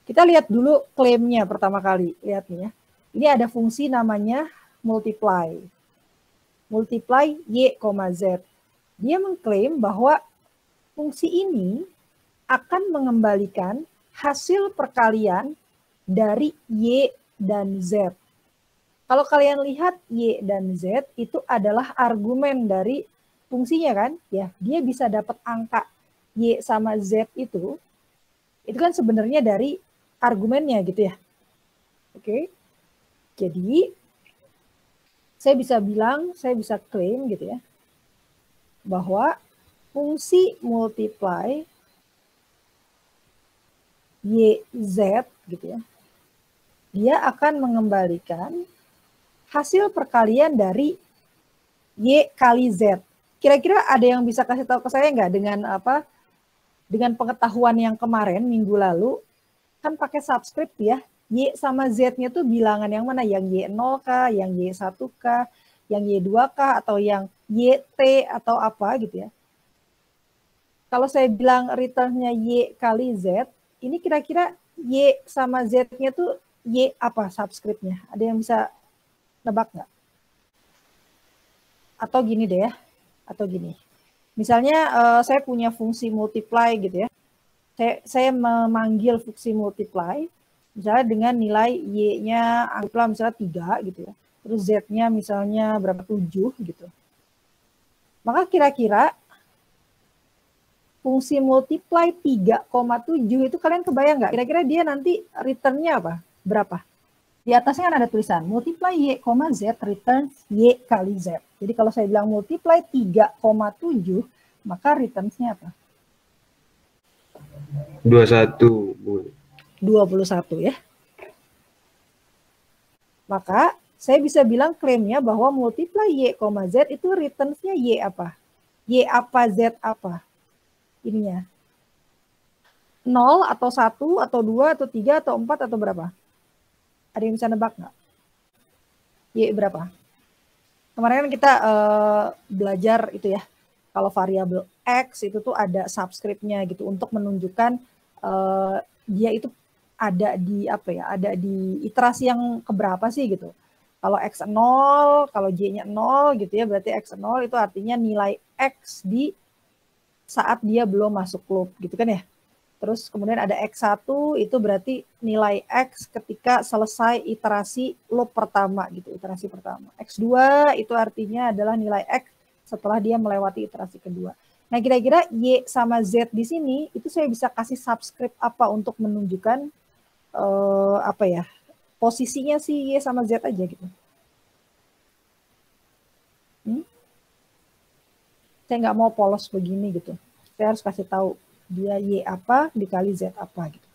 Kita lihat dulu klaimnya pertama kali. Lihat nih ya. Ini ada fungsi namanya multiply. Multiply Y, Z. Dia mengklaim bahwa fungsi ini akan mengembalikan hasil perkalian dari Y dan Z. Kalau kalian lihat Y dan Z itu adalah argumen dari fungsinya kan? Ya, dia bisa dapat angka Y sama Z itu kan sebenarnya dari argumennya gitu ya. Oke. Jadi saya bisa bilang, saya bisa klaim gitu ya, bahwa fungsi multiply YZ gitu ya, dia akan mengembalikan hasil perkalian dari Y kali Z. Kira-kira ada yang bisa kasih tahu ke saya nggak dengan apa? Dengan pengetahuan yang kemarin minggu lalu, kan pakai subscript ya, Y sama Z-nya tuh bilangan yang mana? Yang Y0K, yang Y1K, yang Y2K, atau yang YT, atau apa gitu ya. Kalau saya bilang return-nya Y kali Z, ini kira-kira Y sama Z-nya tuh Y apa subscript-nya? Ada yang bisa nebak nggak? Atau gini deh ya, atau gini. Misalnya saya punya fungsi multiply gitu ya. Saya memanggil fungsi multiply, misalnya dengan nilai Y-nya anggaplah misalnya 3 gitu ya. Terus Z-nya misalnya berapa 7 gitu. Maka kira-kira fungsi multiply 3,7 itu kalian kebayang nggak? Kira-kira dia nanti return-nya apa? Berapa? Di atasnya kan ada tulisan multiply Y, Z returns Y kali Z. Jadi kalau saya bilang multiply 3,7, maka returns-nya apa? 21, Bu. 21 ya. Maka saya bisa bilang klaimnya bahwa multiply Y, Z itu returns-nya Y apa? Y apa, Z apa? Ininya. 0 atau 1 atau 2 atau 3 atau 4 atau berapa? Ada yang bisa nebak nggak? Y berapa? Kemarin kan kita belajar itu ya. Kalau variabel X itu tuh ada subscript-nya gitu untuk menunjukkan dia itu ada di apa ya? Ada di iterasi yang keberapa sih gitu. Kalau X 0, kalau Y-nya 0 gitu ya, berarti X 0 itu artinya nilai X di saat dia belum masuk loop gitu kan ya. Terus kemudian ada X1 itu berarti nilai X ketika selesai iterasi loop pertama gitu, iterasi pertama. X2 itu artinya adalah nilai X setelah dia melewati iterasi kedua. Nah kira-kira Y sama Z di sini itu saya bisa kasih subscript apa untuk menunjukkan apa ya, posisinya si Y sama Z aja gitu. Saya nggak mau polos begini gitu. Saya harus kasih tahu dia Y apa dikali Z apa gitu.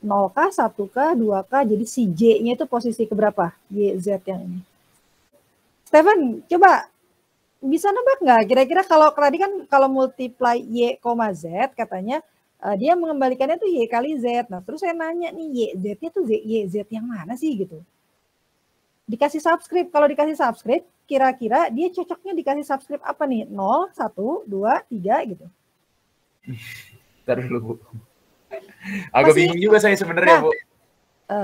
0K, 1K, 2K, jadi si J-nya itu posisi keberapa? Y, Z yang ini. Stephen, coba bisa nebak nggak? Kira-kira kalau tadi kan kalau multiply Y, Z katanya dia mengembalikannya tuh Y kali Z. Nah terus saya nanya nih Y, Z-nya tuh Y, Z yang mana sih gitu. Dikasih subscript, kalau dikasih subscript kira-kira dia cocoknya dikasih subscript apa nih? 0, 1, 2, 3 gitu. Ntar dulu, Bu. Agak bingung juga saya sebenarnya, Bu.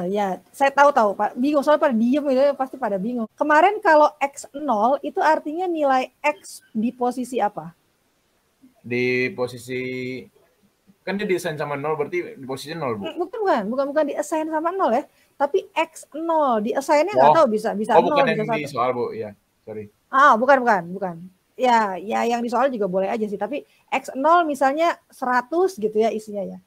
Ya, saya tahu Pak. Bingung soalnya pada diem itu pasti pada bingung. Kemarin kalau X0 itu artinya nilai X di posisi apa? Di posisi kan dia di-assign sama 0 berarti di posisi 0, Bu. Bukan di-assign sama 0 ya. Tapi X0 di-assign-nya nggak tahu bisa 0 bukan bisa yang 1. Di soal, Bu. Ya, sorry. Bukan. Ya yang di soal juga boleh aja sih, tapi X0 misalnya 100 gitu ya isinya ya.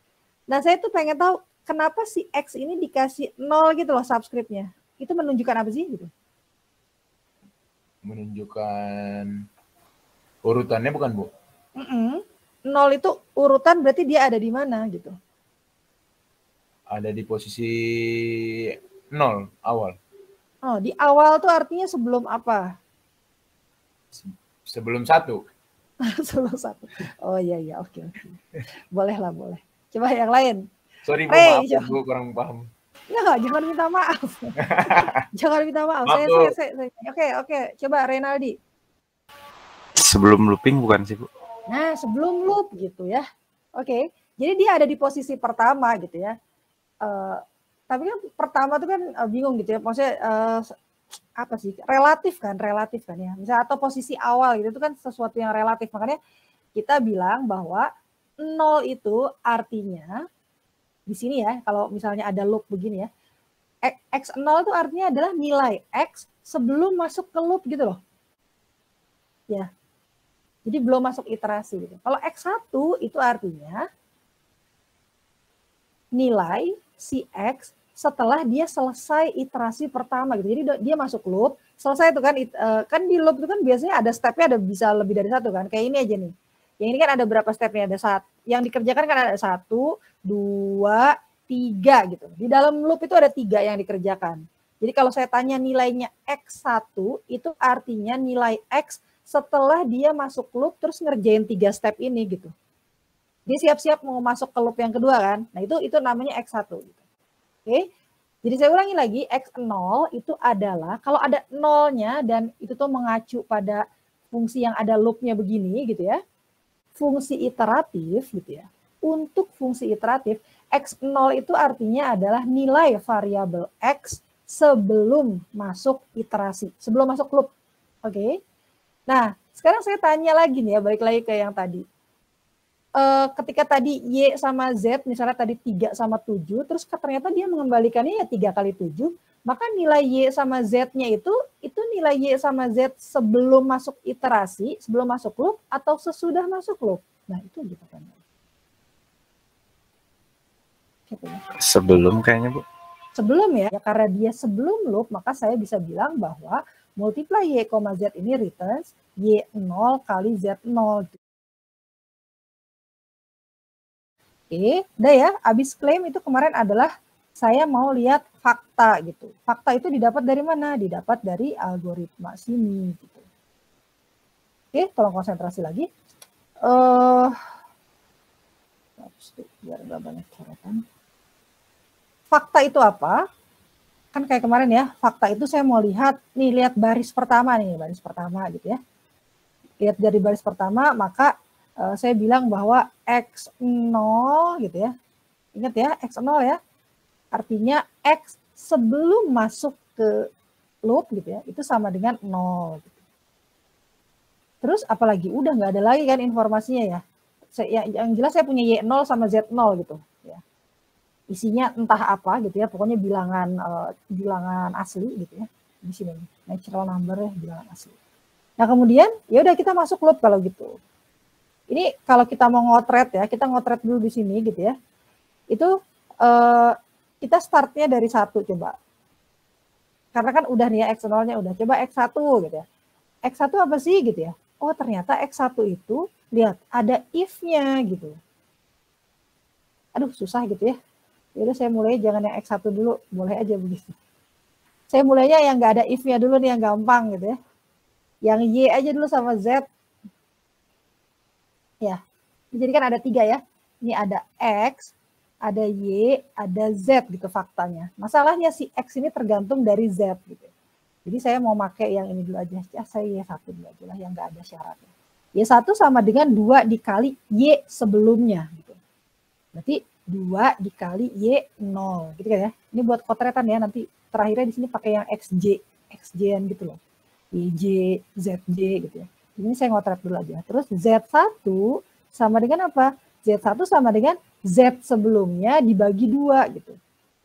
Nah, saya tuh pengen tahu kenapa si X ini dikasih 0 gitu loh subscript-nya. Itu menunjukkan apa sih gitu? Menunjukkan urutannya bukan, Bu? 0 itu urutan berarti dia ada di mana gitu? Ada di posisi 0 awal. Oh, di awal tuh artinya sebelum apa? Sebelum 1. Sebelum 1. Oh iya, oke. Boleh. Coba yang lain. Sorry, Bu, maaf Bu, kurang paham. Enggak, jangan minta maaf. Jangan minta maaf. Oke. Coba Renaldi. Sebelum looping bukan sih, Bu? Nah, sebelum loop gitu ya. Oke. Jadi dia ada di posisi pertama gitu ya. tapi kan pertama tuh kan bingung gitu ya, maksudnya apa sih, relatif kan ya, misalnya atau posisi awal gitu itu kan sesuatu yang relatif, makanya kita bilang bahwa 0 itu artinya di sini ya, kalau misalnya ada loop begini ya, X0 itu artinya adalah nilai X sebelum masuk ke loop gitu loh. Ya. Jadi belum masuk iterasi gitu. Kalau X1 itu artinya nilai si X setelah dia selesai iterasi pertama gitu. Jadi dia masuk loop, selesai itu kan di loop itu kan biasanya ada stepnya, ada bisa lebih dari satu kan. Kayak ini aja nih. Yang ini kan ada berapa stepnya? Ada satu. Yang dikerjakan kan ada 1, 2, 3 gitu. Di dalam loop itu ada 3 yang dikerjakan. Jadi kalau saya tanya nilainya X1 itu artinya nilai X setelah dia masuk loop terus ngerjain 3 step ini gitu. Dia siap-siap mau masuk ke loop yang kedua kan. Nah itu namanya X1 gitu. Oke. Jadi saya ulangi lagi, X0 itu adalah kalau ada nolnya dan itu tuh mengacu pada fungsi yang ada loopnya begini gitu ya. Fungsi iteratif gitu ya. Untuk fungsi iteratif, X0 itu artinya adalah nilai variabel X sebelum masuk iterasi, sebelum masuk loop. Oke. Nah, sekarang saya tanya lagi nih ya, balik lagi ke yang tadi. Ketika tadi Y sama Z, misalnya tadi 3 sama 7, terus ternyata dia mengembalikannya ya 3 kali 7, maka nilai Y sama Z-nya itu nilai Y sama Z sebelum masuk iterasi, sebelum masuk loop, atau sesudah masuk loop. Nah, itu gitu kan. Sebelum kayaknya, Bu. Sebelum ya, karena dia sebelum loop, maka saya bisa bilang bahwa multiply Y, Z ini returns Y0 kali Z0. Oke, udah ya, abis klaim itu kemarin adalah saya mau lihat fakta gitu. Fakta itu didapat dari mana? Didapat dari algoritma sini gitu. Oke, tolong konsentrasi lagi. Biar nggak banyak coretan. Fakta itu apa? Kan kayak kemarin ya, fakta itu saya mau lihat, nih lihat baris pertama nih, baris pertama gitu ya. Lihat dari baris pertama, maka saya bilang bahwa X0 gitu ya. Ingat ya, X0 ya. Artinya X sebelum masuk ke loop gitu ya, itu sama dengan 0. Gitu. Terus apalagi, udah nggak ada lagi kan informasinya ya. Yang jelas saya punya Y0 sama Z0 gitu. Ya. Isinya entah apa gitu ya, pokoknya bilangan asli gitu ya. Di sini natural number ya, bilangan asli. Nah kemudian ya udah kita masuk loop kalau gitu. Ini kalau kita mau ngotret ya, kita ngotret dulu di sini gitu ya. Itu kita startnya dari 1 coba. Karena kan udah nih ya X0-nya udah. Coba X1 gitu ya. X1 apa sih gitu ya. Oh ternyata X1 itu lihat ada if-nya gitu. Aduh susah gitu ya. Jadi saya mulai jangan yang X1 dulu, boleh aja begitu. Saya mulainya yang nggak ada if-nya dulu nih yang gampang gitu ya. Yang Y aja dulu sama Z. Ya, jadi kan ada 3 ya. Ini ada X, ada Y, ada Z gitu faktanya. Masalahnya si X ini tergantung dari Z gitu. Jadi saya mau pakai yang ini dulu aja. Ya, saya Y1 dulu aja lah yang nggak ada syaratnya. Y1 sama dengan 2 dikali Y sebelumnya gitu. Berarti 2 dikali Y0 gitu kan ya. Ini buat kotretan ya, nanti terakhirnya di sini pakai yang XJ-an gitu loh. YJ, ZJ gitu ya. Ini saya ngotret dulu aja. Terus Z1 sama dengan apa? Z1 sama dengan Z sebelumnya dibagi 2 gitu.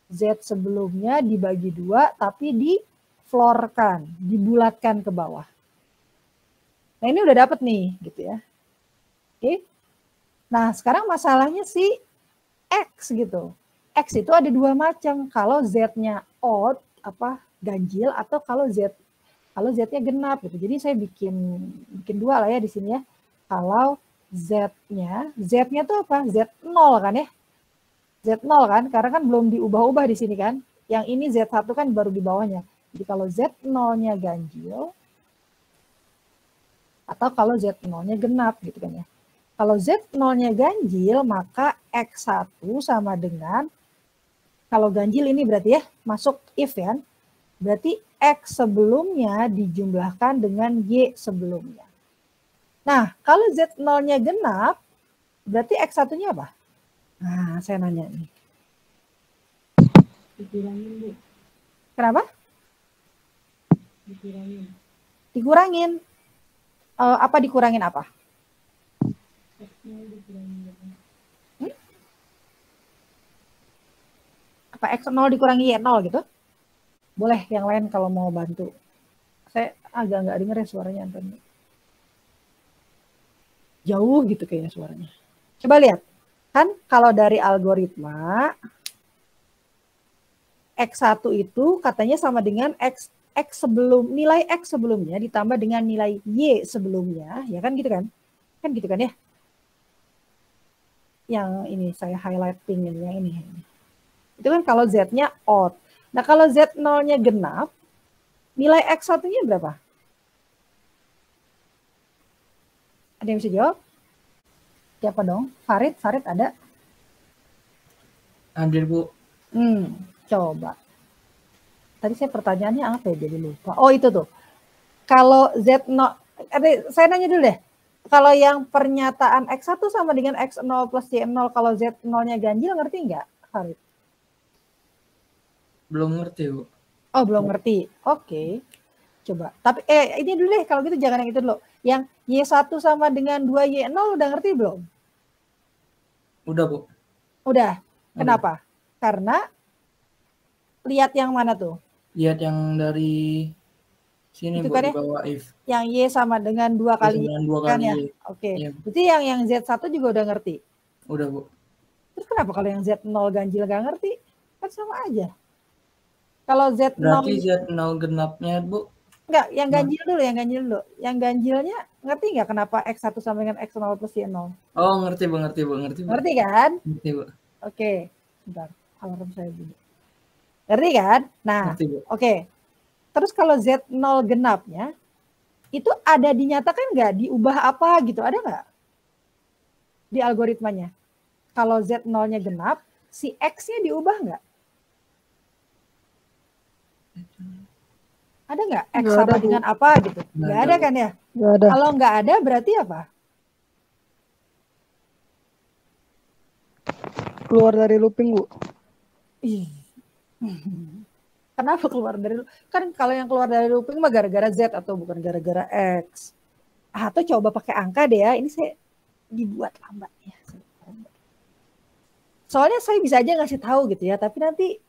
Z sebelumnya dibagi 2 tapi diflorkan, dibulatkan ke bawah. Nah ini udah dapet nih gitu ya. Oke. Nah sekarang masalahnya si X gitu. X itu ada 2 macam. Kalau Z-nya odd, ganjil, atau kalau Z-nya genap gitu. Jadi saya bikin 2 lah ya di sini ya. Kalau Z-nya tuh apa? Z0 kan ya. Z0 kan, karena kan belum diubah-ubah di sini kan. Yang ini Z1 kan baru di bawahnya. Jadi kalau Z0-nya ganjil, atau kalau Z0-nya genap gitu kan ya. Kalau Z0-nya ganjil, maka X1 sama dengan, kalau ganjil ini berarti ya, masuk if ya. Berarti X sebelumnya dijumlahkan dengan Y sebelumnya. Nah, kalau Z0-nya genap, berarti X1-nya apa? Nah, saya nanya nih. Dikurangin, Bu. Kenapa? Dikurangin. Dikurangin. Apa dikurangin apa? X0 dikurangin. Apa X0 dikurangi Y0 gitu? Boleh yang lain kalau mau bantu. Saya agak nggak denger ya suaranya Anton. Jauh gitu kayaknya suaranya. Coba lihat. Kan kalau dari algoritma X1 itu katanya sama dengan X sebelum nilai X sebelumnya ditambah dengan nilai Y sebelumnya, ya kan gitu kan? Kan gitu kan ya? Yang ini saya highlighting ini, yang ini. Itu kan kalau Z-nya odd. Nah kalau Z0-nya genap, nilai X1-nya berapa? Ada yang bisa jawab? Siapa dong? Farid ada? Hadir, Bu. Coba. Tadi saya pertanyaannya apa ya, jadi lupa. Oh itu tuh. Kalau Z0, saya nanya dulu deh. Kalau yang pernyataan X1 sama dengan X0 plus Y0, kalau Z0-nya ganjil, ngerti nggak, Farid? Belum ngerti, Bu. Oh belum ngerti. Oke. Coba. Tapi ini dulu deh, kalau gitu jangan yang itu dulu. Yang Y1 sama dengan 2Y0 udah ngerti belum? Udah, Bu. Udah. Kenapa? Karena lihat yang mana tuh? Lihat yang dari sini, Itu Bu, kan di ya? bawah if. Yang Y sama dengan 2 kali Dengan 2 kan kali ya? Y. Oke. Iya. Berarti yang Z1 juga udah ngerti? Udah, Bu. Terus kenapa kalau yang Z0 ganjil gak ngerti? Kan sama aja. Kalau Z0... Berarti Z0 genapnya, Bu? Enggak, yang ganjil dulu, yang ganjil dulu. Yang ganjilnya ngerti nggak kenapa X1 sama dengan X0 plus Y0? Oh, ngerti, Bu. Ngerti, Bu. Ngerti, Bu. Ngerti kan? Ngerti, Bu. Oke, sebentar. Alarm saya bunyi. Ngerti kan? Nah, Ngerti, Bu. oke. Terus kalau Z0 genapnya, itu ada dinyatakan nggak? Diubah apa gitu? Ada nggak? Di algoritmanya. Kalau Z0-nya genap, si X-nya diubah nggak? Ada nggak? X Nggak sama ada, Bu. dengan apa gitu? Nggak ada kan ya? Nggak ada. Kalau nggak ada berarti apa? Keluar dari looping, Bu. Ih. Kenapa keluar dari looping? Kan kalau yang keluar dari looping mah gara-gara Z atau bukan gara-gara X. Atau coba pakai angka deh ya. Ini saya dibuat lambat ya. Soalnya saya bisa aja ngasih tahu gitu ya, tapi nanti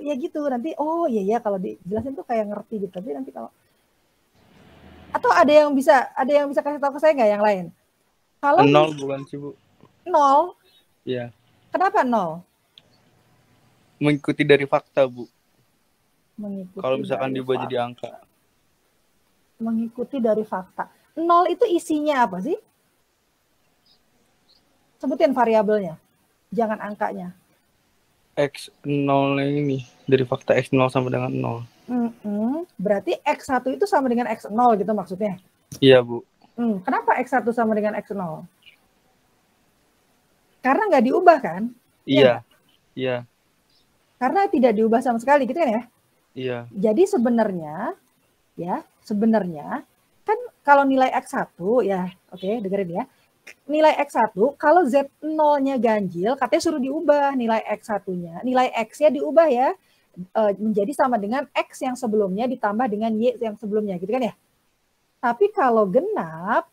ya gitu nanti oh iya ya kalau dijelasin tuh kayak ngerti gitu. Tapi nanti kalau atau ada yang bisa kasih tahu ke saya nggak yang lain? Kalau 0 bukan sih, Bu? 0. Iya. Kenapa 0? Mengikuti dari fakta, Bu. Mengikuti Kalau misalkan dari diubah fakta. jadi angka. Mengikuti dari fakta. 0 itu isinya apa sih? Sebutin variabelnya. Jangan angkanya. X0 ini. Dari fakta X0 sama dengan 0. Berarti X1 itu sama dengan X0 gitu maksudnya? Iya, Bu. Kenapa X1 sama dengan X0? Karena nggak diubah kan? Iya. Iya. Karena tidak diubah sama sekali gitu kan ya? Iya. Jadi sebenarnya kan kalau nilai X1 ya, oke, dengerin ya. Nilai X1 kalau Z0-nya ganjil katanya suruh diubah nilai X1-nya. Nilai X-nya diubah ya menjadi sama dengan X yang sebelumnya ditambah dengan Y yang sebelumnya gitu kan ya. Tapi kalau genap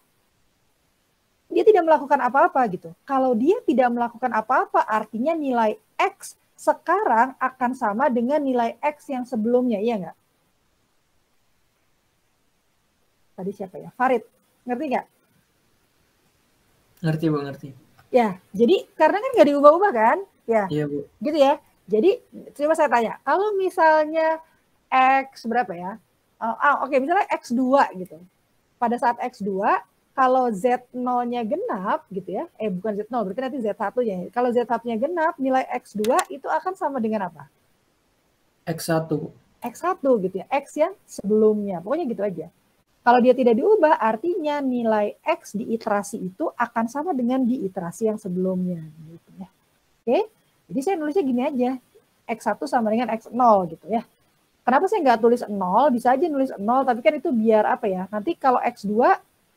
dia tidak melakukan apa-apa gitu. Kalau dia tidak melakukan apa-apa artinya nilai X sekarang akan sama dengan nilai X yang sebelumnya, iya nggak? Tadi siapa ya? Farid, ngerti nggak? Ngerti, Bu, ngerti. Ya, jadi karena kan nggak diubah-ubah kan? Ya, Iya, Bu. gitu ya. Jadi coba saya tanya, kalau misalnya X berapa ya? Oke, misalnya X2 gitu. Pada saat X2, kalau Z0-nya genap gitu ya, bukan Z0, berarti nanti Z1-nya. Kalau Z1-nya genap, nilai X2 itu akan sama dengan apa? X1. X1 gitu ya, X yang sebelumnya. Pokoknya gitu aja. Kalau dia tidak diubah, artinya nilai X di iterasi itu akan sama dengan di iterasi yang sebelumnya. Gitu ya. Oke, jadi saya nulisnya gini aja. X1 sama dengan X0 gitu ya. Kenapa saya nggak tulis 0? Bisa aja nulis 0, tapi kan itu biar apa ya? Nanti kalau X2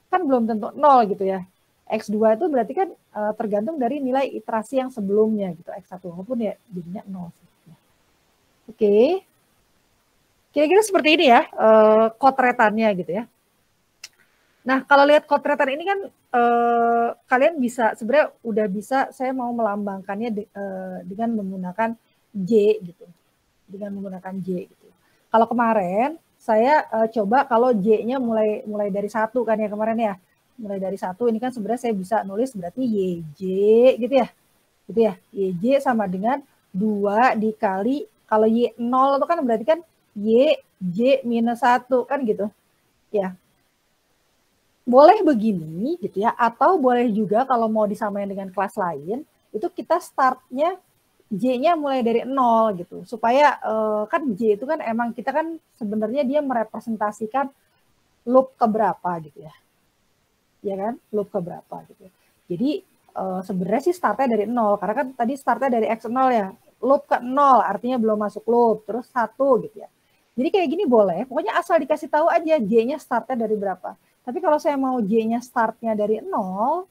kan belum tentu 0 gitu ya. X2 itu berarti kan tergantung dari nilai iterasi yang sebelumnya gitu. X1 walaupun ya jadinya 0. Oke. Kira-kira seperti ini ya kotretannya gitu ya. Nah, kalau lihat kotretan ini kan kalian bisa sebenarnya udah bisa, saya mau melambangkannya dengan menggunakan J gitu. Dengan menggunakan J gitu. Kalau kemarin saya coba kalau J-nya mulai dari 1 kan ya kemarin ya. Mulai dari 1 ini kan sebenarnya saya bisa nulis berarti YJ gitu ya. Gitu ya. YJ sama dengan 2 dikali kalau Y 0 itu kan berarti kan YJ minus 1 kan gitu. Ya. Boleh begini gitu ya, atau boleh juga kalau mau disamain dengan kelas lain, itu kita startnya J-nya mulai dari 0 gitu. Supaya kan J itu kan emang kita kan sebenarnya dia merepresentasikan loop keberapa gitu ya. Ya kan? Loop keberapa gitu. Jadi sebenarnya sih startnya dari 0, karena kan tadi startnya dari X0 ya. Loop ke 0 artinya belum masuk loop, terus 1 gitu ya. Jadi kayak gini boleh, pokoknya asal dikasih tahu aja J-nya startnya dari berapa. Tapi kalau saya mau J-nya startnya dari 0,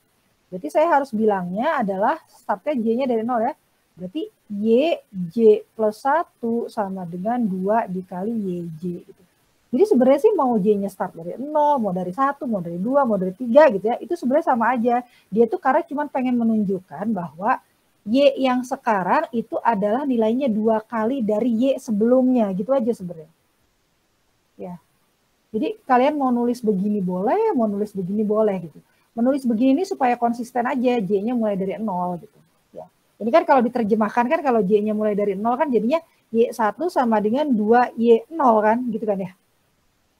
berarti saya harus bilangnya adalah startnya J-nya dari 0 ya. Berarti YJ plus 1 sama dengan 2 dikali YJ gitu. Jadi sebenarnya sih mau J-nya start dari 0, mau dari 1, mau dari 2, mau dari 3 gitu ya. Itu sebenarnya sama aja. Dia tuh karena cuma pengen menunjukkan bahwa Y yang sekarang itu adalah nilainya 2 kali dari Y sebelumnya. Gitu aja sebenarnya. Ya. Jadi kalian mau nulis begini boleh, mau nulis begini boleh gitu. Menulis begini supaya konsisten aja, J-nya mulai dari 0 gitu. Ya. Ini kan kalau diterjemahkan kan kalau J-nya mulai dari 0 kan jadinya Y1 sama dengan 2Y0 kan gitu kan ya.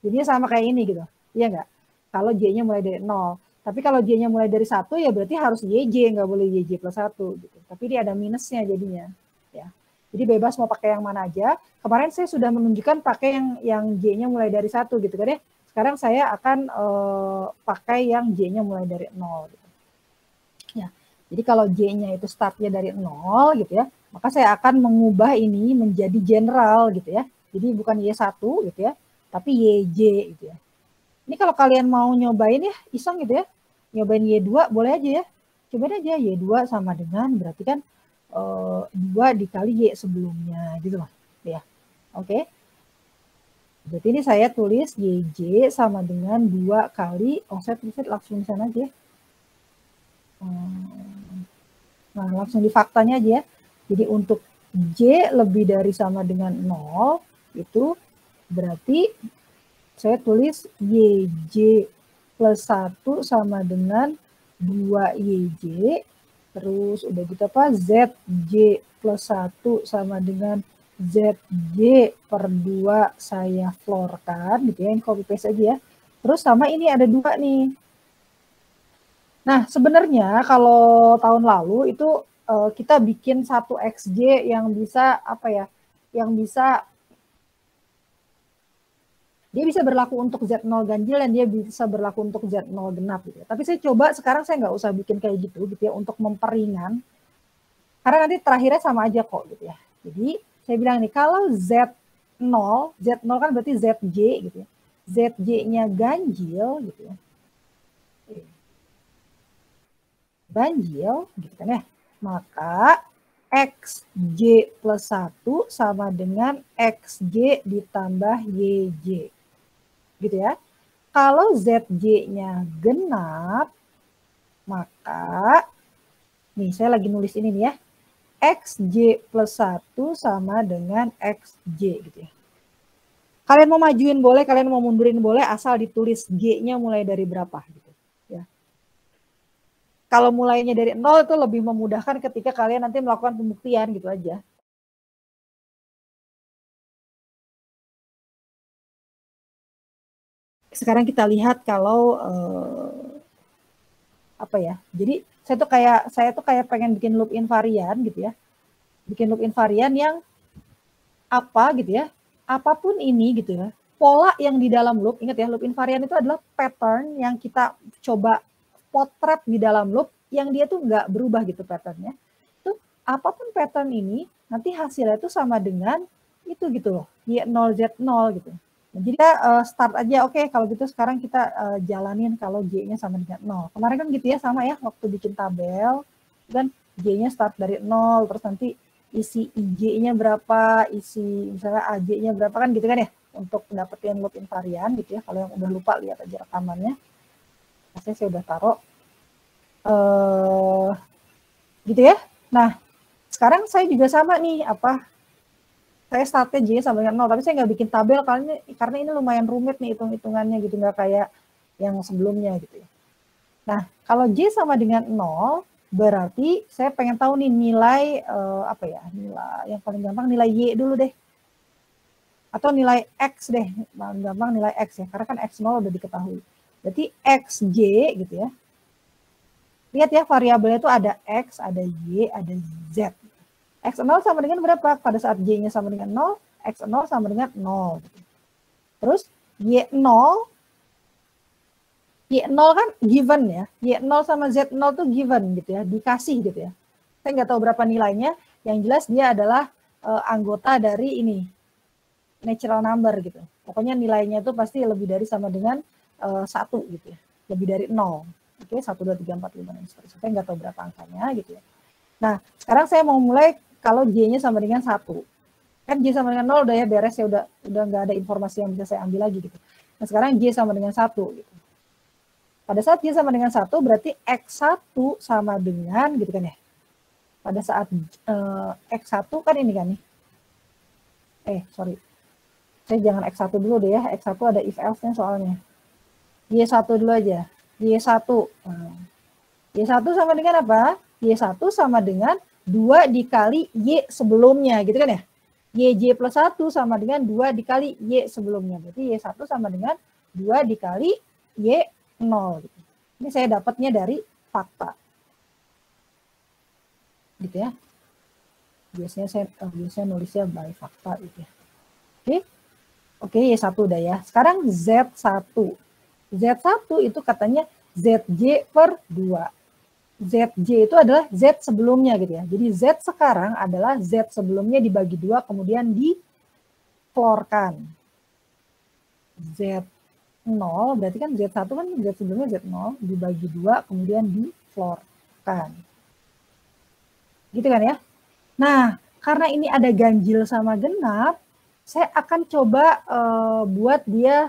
Jadinya sama kayak ini gitu. Iya enggak? Kalau J-nya mulai dari 0. Tapi kalau J-nya mulai dari 1 ya berarti harus YJ, nggak boleh YJ plus 1 gitu. Tapi dia ada minusnya jadinya. Ya. Jadi bebas mau pakai yang mana aja. Kemarin saya sudah menunjukkan pakai yang J-nya mulai dari 1 gitu kan ya. Sekarang saya akan pakai yang J-nya mulai dari 0 gitu. Ya. Jadi kalau J-nya itu startnya dari 0 gitu ya, maka saya akan mengubah ini menjadi general gitu ya. Jadi bukan Y1 gitu ya, tapi YJ gitu ya. Ini kalau kalian mau nyobain ya, iseng gitu ya, nyobain Y2 boleh aja ya. Cobain aja Y2 sama dengan berarti kan 2 dikali Y sebelumnya gitu loh. Ya. Oke. Berarti ini saya tulis YJ sama dengan 2 kali, saya tulis langsung di sana aja ya. Nah, langsung di faktanya aja ya. Jadi untuk J lebih dari sama dengan 0, itu berarti saya tulis YJ plus 1 sama dengan 2YJ. Terus udah gitu apa? ZJ plus 1 sama dengan ZJ per 2 saya florkan gitu ya. Ini copy paste aja ya. Terus sama ini ada 2 nih. Nah sebenarnya kalau tahun lalu itu kita bikin satu XJ yang bisa apa ya? Yang bisa dia bisa berlaku untuk Z0 ganjil dan dia bisa berlaku untuk Z0 genap gitu ya. Tapi saya coba sekarang saya nggak usah bikin kayak gitu ya untuk memperingan. Karena nanti terakhirnya sama aja kok gitu ya. Jadi saya bilang nih kalau Z0 kan berarti ZJ gitu ya. ZJ-nya ganjil gitu ya. Ganjil gitu kan ya. Maka XJ plus 1 sama dengan XJ ditambah YJ. Gitu ya. Kalau ZJ-nya genap, maka, nih saya lagi nulis ini nih ya, XJ plus 1 sama dengan XJ gitu ya. Kalian mau majuin boleh, kalian mau mundurin boleh, asal ditulis G-nya mulai dari berapa gitu ya. Kalau mulainya dari 0 itu lebih memudahkan ketika kalian nanti melakukan pembuktian gitu aja. Sekarang kita lihat kalau apa ya? Jadi saya tuh kayak pengen bikin loop invarian gitu ya. Bikin loop invarian yang apa gitu ya? Apapun ini gitu ya. Pola yang di dalam loop, ingat ya, loop invarian itu adalah pattern yang kita coba potret di dalam loop yang dia tuh nggak berubah gitu patternnya. Itu apapun pattern ini nanti hasilnya itu sama dengan itu gitu loh. Y0 Z0 gitu. Nah, jadi kita start aja, oke kalau gitu sekarang kita jalanin kalau J-nya sama dengan 0. Kemarin kan gitu ya sama ya waktu bikin tabel, kan J-nya start dari 0, terus nanti isi IJ-nya berapa, isi misalnya AJ-nya berapa kan gitu kan ya, untuk dapetin loop invarian gitu ya. Kalau yang udah lupa lihat aja rekamannya. Saya udah taruh gitu ya. Nah, sekarang saya juga sama nih, saya startnya J sama dengan 0, tapi saya nggak bikin tabel karena ini lumayan rumit nih hitung-hitungannya gitu, nggak kayak yang sebelumnya gitu ya. Nah, kalau J sama dengan 0, berarti saya pengen tahu nih nilai, nilai yang paling gampang nilai Y dulu deh. Atau nilai X deh, paling gampang nilai X ya, karena kan X0 udah diketahui. Berarti XJ gitu ya. Lihat ya, variabelnya itu ada X, ada Y, ada Z. X0 sama dengan berapa? Pada saat Y-nya sama dengan 0, X0 sama dengan 0. Terus Y0 kan given ya. Y0 sama Z0 tuh given gitu ya, dikasih gitu ya. Saya nggak tahu berapa nilainya, yang jelas dia adalah anggota dari ini, natural number gitu. Pokoknya nilainya itu pasti lebih dari sama dengan 1 gitu ya. Lebih dari 0. Oke, 1, 2, 3, 4, 5, dan seterusnya. Saya nggak tahu berapa angkanya gitu ya. Nah, sekarang saya mau mulai kalau J-nya sama dengan 1. Kan J sama dengan 0 udah ya beres ya, udah nggak ada informasi yang bisa saya ambil lagi gitu. Nah, sekarang J sama dengan 1 gitu. Pada saat J sama dengan 1 berarti X1 sama dengan gitu kan ya. Pada saat X1 kan ini kan nih. Saya jangan X1 dulu deh ya. X1 ada if else-nya soalnya. Y1 dulu aja. Y1. Y1 sama dengan apa? Y1 sama dengan 2 dikali Y sebelumnya gitu kan ya. YJ plus 1 sama dengan 2 dikali Y sebelumnya. Berarti Y1 sama dengan 2 dikali Y0. Gitu. Ini saya dapatnya dari fakta. Gitu ya. Biasanya saya nulisnya by fakta gitu ya. Oke, Y1 udah ya. Sekarang Z1. Z1 itu katanya ZJ per 2. ZJ itu adalah Z sebelumnya gitu ya. Jadi Z sekarang adalah Z sebelumnya dibagi 2 kemudian difloorkan. Z0 berarti kan Z1 kan Z sebelumnya Z0 dibagi 2 kemudian difloorkan. Gitu kan ya. Nah, karena ini ada ganjil sama genap, saya akan coba buat dia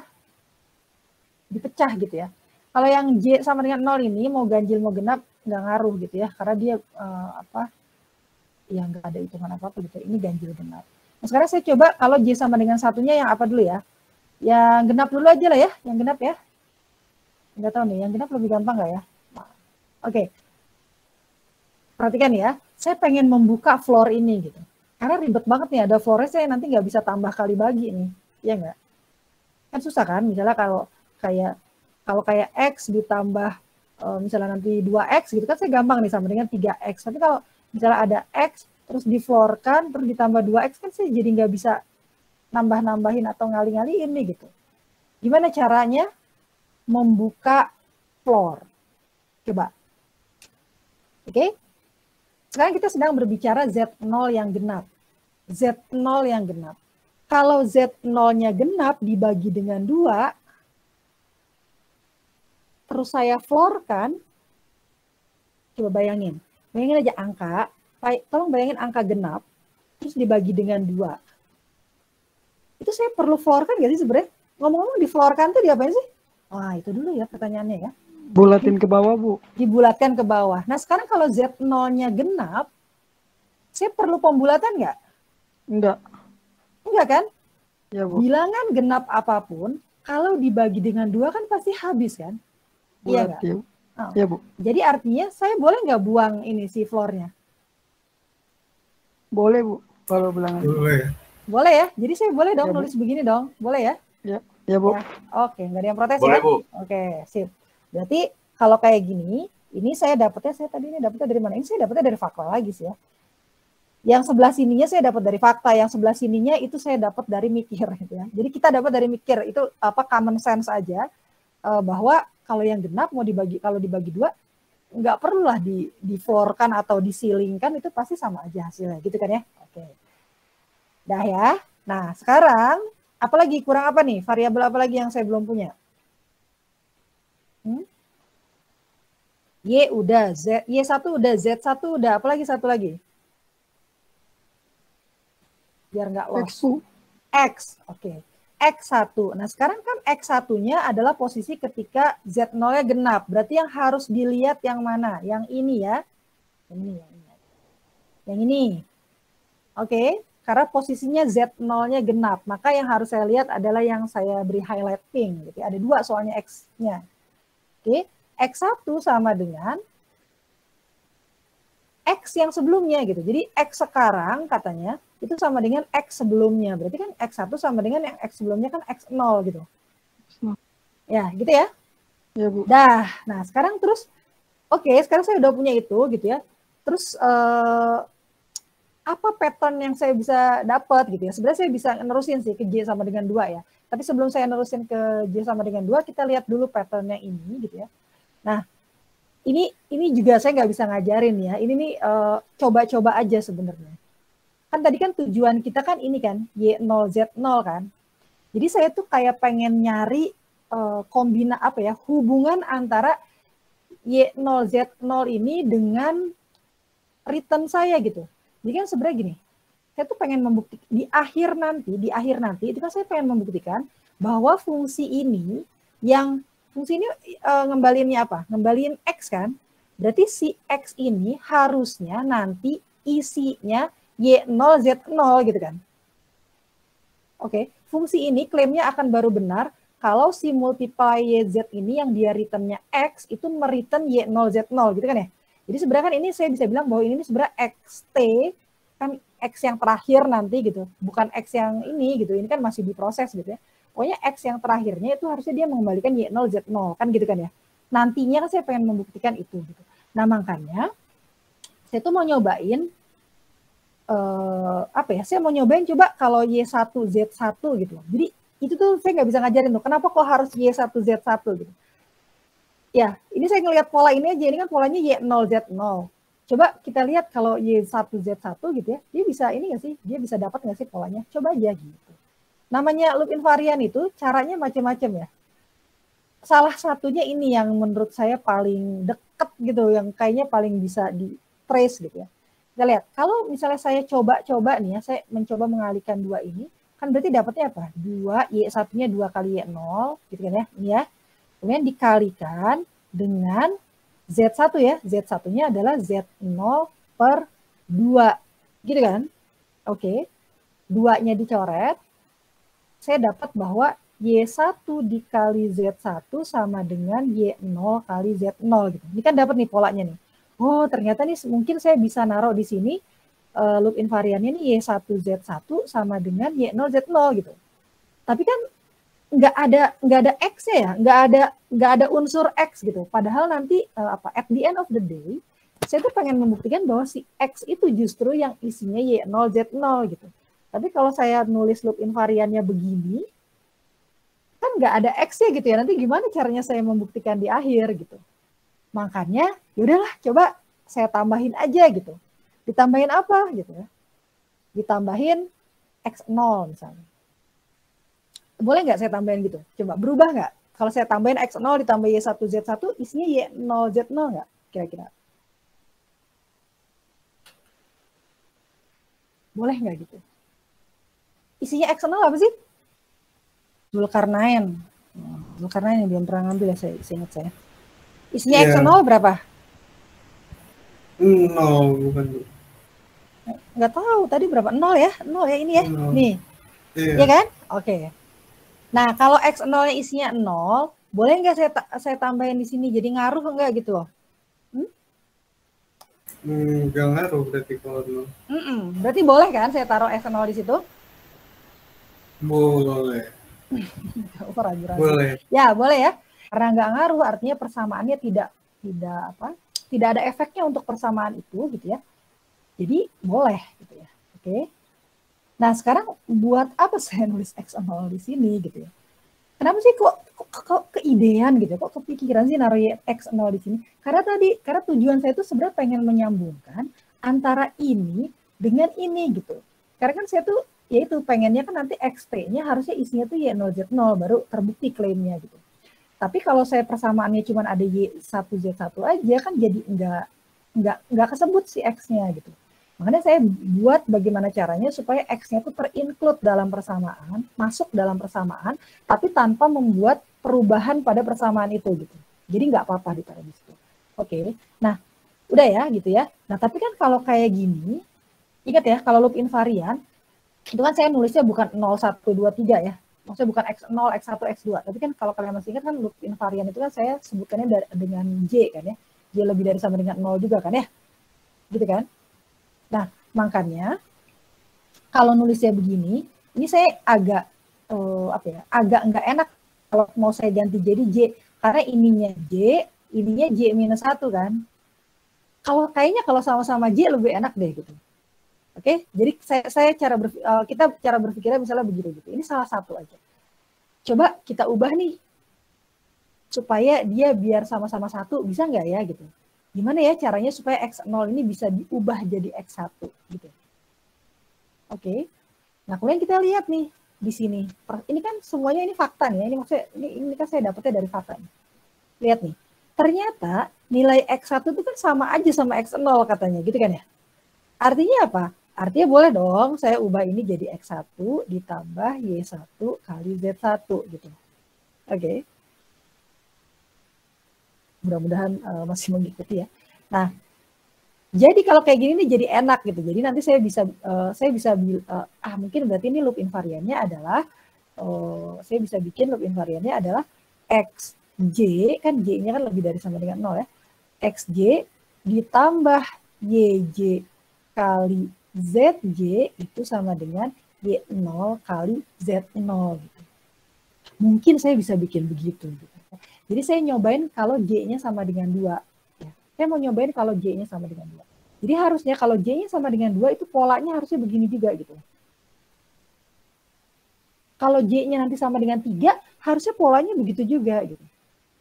dipecah gitu ya. Kalau yang J sama dengan 0 ini mau ganjil mau genap nggak ngaruh gitu ya, karena dia ya nggak ada hitungan apa-apa gitu. Ini ganjil genap. Nah, sekarang saya coba kalau J sama dengan satunya yang apa dulu ya? Yang genap dulu aja lah ya, yang genap ya. Nggak tahu nih, yang genap lebih gampang nggak ya? Nah, oke. Perhatikan ya, saya pengen membuka floor ini gitu. Karena ribet banget nih, ada floornya saya nanti nggak bisa tambah kali bagi nih. Iya nggak? Kan susah kan, misalnya kalau kayak X ditambah misalnya nanti 2X gitu kan saya gampang nih sama dengan 3X. Tapi kalau misalnya ada X terus difloorkan terus ditambah 2X kan saya jadi nggak bisa nambah-nambahin atau ngali-ngaliin nih gitu. Gimana caranya membuka floor? Coba. Oke. Sekarang kita sedang berbicara Z0 yang genap. Z0 yang genap. Kalau Z0-nya genap dibagi dengan 2, terus saya floorkan, coba bayangin aja angka, tolong bayangin angka genap, terus dibagi dengan 2. Itu saya perlu floorkan gak sih sebenarnya? Ngomong-ngomong di floorkan tuh diapain sih? Wah itu dulu ya pertanyaannya ya. Bulatin ke bawah, Bu. Dibulatkan ke bawah. Nah sekarang kalau Z0-nya genap, saya perlu pembulatan nggak? Enggak. Enggak kan? Ya, Bu. Bilangan genap apapun, kalau dibagi dengan 2 kan pasti habis kan? Iya nggak? Ya. Oh. Ya, Bu. Jadi artinya saya boleh nggak buang ini si floornya? Boleh, Bu. Kalau bilangan. Boleh ya? Jadi saya boleh dong Ya, nulis begini dong? Boleh ya? Ya, Bu. Ya. Oke, nggak ada yang protes Boleh, ya? Bu. Oke, sip. Berarti kalau kayak gini, ini saya dapetnya dari mana? Ini saya dapetnya dari fakta lagi sih ya. Yang sebelah sininya saya dapat dari fakta, yang sebelah sininya itu saya dapat dari mikir gitu ya. Jadi kita dapat dari mikir itu common sense aja bahwa kalau yang genap kalau dibagi 2 nggak perlulah di-floorkan atau disilingkan, itu pasti sama aja hasilnya gitu kan ya. Oke. Dah ya. Nah, sekarang apalagi kurang apa nih? Variabel apa lagi yang saya belum punya? Y udah, Y1 udah, Z1 udah, apalagi satu lagi? biar nggak lost. X, Bu. X, oke. X1. Nah, sekarang kan X1-nya adalah posisi ketika Z0-nya genap. Berarti yang harus dilihat yang mana? Yang ini ya. Yang ini. Oke, karena posisinya Z0-nya genap. Maka yang harus saya lihat adalah yang saya beri highlight pink. Gitu. Ada 2 soalnya X-nya. Oke, X1 sama dengan X yang sebelumnya gitu. Jadi X sekarang katanya itu sama dengan X sebelumnya. Berarti kan X1 sama dengan yang X sebelumnya kan X0 gitu. Ya, gitu ya. Ya, Bu. Dah, nah sekarang terus, oke, sekarang saya udah punya itu gitu ya. Terus apa pattern yang saya bisa dapat gitu ya. Sebenarnya saya bisa nerusin sih ke J sama dengan 2 ya. Tapi sebelum saya nerusin ke J sama dengan 2, kita lihat dulu patternnya ini gitu ya. Nah, ini juga saya nggak bisa ngajarin ya. Ini nih coba-coba aja sebenarnya. Kan tadi kan tujuan kita kan ini kan Y0 Z0 kan. Jadi saya tuh kayak pengen nyari hubungan antara Y0 Z0 ini dengan return saya gitu. Jadi kan sebenarnya gini. Saya tuh pengen membuktikan di akhir nanti itu kan saya pengen membuktikan bahwa fungsi ini ngembaliinnya apa? Ngembaliin X kan? Berarti si X ini harusnya nanti isinya Y0, Z0 gitu kan. Oke, fungsi ini klaimnya akan baru benar kalau si multiply YZ ini yang dia returnnya X itu mereturn Y0, Z0 gitu kan ya. Jadi sebenarnya kan ini saya bisa bilang bahwa ini sebenarnya XT kan X yang terakhir nanti gitu. Bukan X yang ini gitu, ini kan masih diproses gitu ya. Pokoknya X yang terakhirnya itu harusnya dia mengembalikan Y0, Z0 kan gitu kan ya. Nantinya kan saya pengen membuktikan itu gitu. Nah makanya saya tuh mau nyobain saya mau nyobain coba kalau Y1, Z1 gitu. Jadi itu tuh saya nggak bisa ngajarin tuh. Kenapa kok harus Y1, Z1 gitu. Ya ini saya ngelihat pola ini aja. Ini kan polanya Y0, Z0. Coba kita lihat kalau Y1, Z1 gitu ya. Dia bisa ini nggak sih? Dia bisa dapat nggak sih polanya? Coba aja gitu. Namanya loop invariant itu caranya macam-macam ya. Salah satunya ini yang menurut saya paling deket gitu, yang kayaknya paling bisa di trace gitu ya. Kita lihat, kalau misalnya saya coba-coba nih ya, saya mencoba mengalihkan 2 ini, kan berarti dapatnya apa? 2, Y1-nya 2 kali Y0, gitu kan ya, ini ya. Kemudian dikalikan dengan Z1 ya, Z1-nya adalah Z0 per 2, gitu kan. Oke, 2-nya dicoret, saya dapat bahwa Y1 dikali Z1 sama dengan Y0 kali Z0 gitu. Ini kan dapat nih polanya nih. Oh, ternyata nih mungkin saya bisa naruh di sini loop invariannya nih Y1 Z1 sama dengan Y0 Z0 gitu. Tapi kan nggak ada X-nya ya, nggak ada unsur X gitu. Padahal nanti at the end of the day saya tuh pengen membuktikan bahwa si X itu justru yang isinya Y0 Z0 gitu. Tapi kalau saya nulis loop invariannya begini, kan nggak ada X-nya gitu ya. Nanti gimana caranya saya membuktikan di akhir gitu. Makanya yaudahlah coba saya tambahin aja gitu. Ditambahin apa gitu ya. Ditambahin X0 misalnya. Boleh nggak saya tambahin gitu? Coba berubah nggak? Kalau saya tambahin X0 ditambah Y1 Z1 isinya Y0 Z0 nggak kira-kira? Boleh nggak gitu? Isinya X0 apa sih? Zulkarnain. Zulkarnain yang belum pernah ngambil ya, saya ingat saya. Isinya X0 berapa? 0 bukan. Nggak tahu, tadi berapa? 0 ya? 0 ya ini ya? 0. Nih. Iya kan? Oke. Nah, kalau X0-nya isinya 0, boleh nggak saya tambahin di sini? Jadi ngaruh nggak gitu loh? Nggak ngaruh berarti kalau 0. Berarti boleh kan saya taruh X0 di situ? Boleh. Boleh. Ya, boleh ya. Karena nggak ngaruh, artinya persamaannya tidak ada efeknya untuk persamaan itu gitu ya. Jadi boleh gitu ya. Oke. Nah, sekarang buat apa saya nulis X0 di sini gitu ya? Kenapa sih kok keidean gitu? Kok kepikiran sih naruh X0 di sini? Karena tujuan saya itu sebenarnya pengen menyambungkan antara ini dengan ini gitu. Karena kan saya tuh yaitu pengennya kan nanti XT-nya harusnya isinya tuh Y0 Z0 baru terbukti klaimnya gitu. Tapi kalau saya persamaannya cuma ada Y1 Z1 aja kan jadi enggak kesebut si X-nya gitu. Makanya saya buat bagaimana caranya supaya X-nya itu terinclude dalam persamaan, masuk dalam persamaan, tapi tanpa membuat perubahan pada persamaan itu gitu. Jadi nggak apa-apa ditaruh di situ. Oke, nah udah ya gitu ya. Nah tapi kan kalau kayak gini, ingat ya kalau loop invarian, itu kan saya nulisnya bukan 0, 1, 2, 3 ya. Maksudnya bukan X0, X1, X2. Tapi kan kalau kalian masih ingat kan loop invarian itu kan saya sebutkannya dengan J kan ya. J lebih dari sama dengan 0 juga kan ya. Gitu kan. Nah, makanya kalau nulisnya begini, ini saya agak agak nggak enak kalau mau saya ganti jadi J, karena ininya J, ininya J minus 1 kan. Kayaknya kalau sama-sama J lebih enak deh gitu. Oke, jadi kita cara berpikirnya misalnya begini gitu. Ini salah satu aja. Coba kita ubah nih supaya dia biar sama-sama 1, bisa nggak ya gitu. Gimana ya caranya supaya X0 ini bisa diubah jadi X1 gitu. Oke. Nah, kemudian kita lihat nih di sini. Ini kan semuanya ini fakta nih ya. Ini maksudnya ini kan saya dapetnya dari fakta nih. Lihat nih. Ternyata nilai X1 itu kan sama aja sama X0 katanya gitu kan ya. Artinya apa? Artinya boleh dong saya ubah ini jadi X1 ditambah Y1 kali Z1 gitu. Oke. Mudah-mudahan masih mengikuti ya. Nah, jadi kalau kayak gini nih jadi enak gitu. Jadi nanti saya bisa mungkin berarti ini loop invariannya adalah saya bisa bikin loop invariannya adalah XJ, kan J-nya kan lebih dari sama dengan 0 ya. XJ ditambah YJ kali ZJ itu sama dengan Y0 kali Z0 gitu. Mungkin saya bisa bikin begitu gitu. Jadi saya nyobain kalau J-nya sama dengan 2. Ya. Saya mau nyobain kalau J-nya sama dengan 2. Jadi harusnya kalau J-nya sama dengan 2 itu polanya harusnya begini juga gitu. Kalau J-nya nanti sama dengan 3, harusnya polanya begitu juga gitu.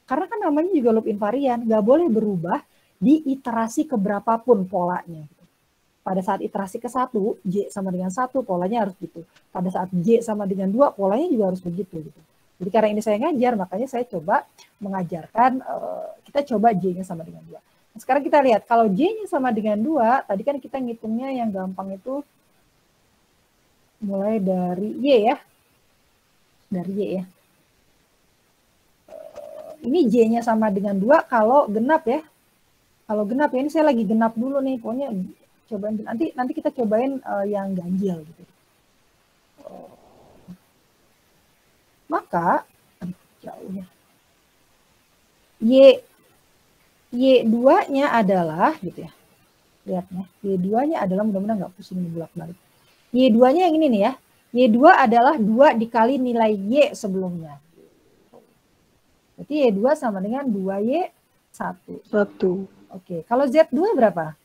Karena kan namanya juga loop invarian, nggak boleh berubah di iterasi keberapapun polanya. Gitu. Pada saat iterasi ke-1, J sama dengan 1, polanya harus gitu. Pada saat J sama dengan 2, polanya juga harus begitu gitu. Jadi karena ini saya ngajar, makanya saya coba mengajarkan, kita coba J-nya sama dengan 2. Nah, sekarang kita lihat, kalau J-nya sama dengan 2, tadi kan kita ngitungnya yang gampang itu mulai dari Y ya. Dari Y ya. Ini J-nya sama dengan 2 kalau genap ya. Kalau genap ya, ini saya lagi genap dulu nih, pokoknya cobain nanti kita cobain yang ganjil gitu. Maka jauh ya. Y2-nya adalah gitu ya. Lihat ya. Y2-nya adalah mudah-mudahan nggak pusing bolak-balik. Y2-nya yang ini nih ya. Y2 adalah 2 dikali nilai Y sebelumnya. Berarti Y2 sama dengan 2Y1. 1. Oke, kalau Z2 berapa?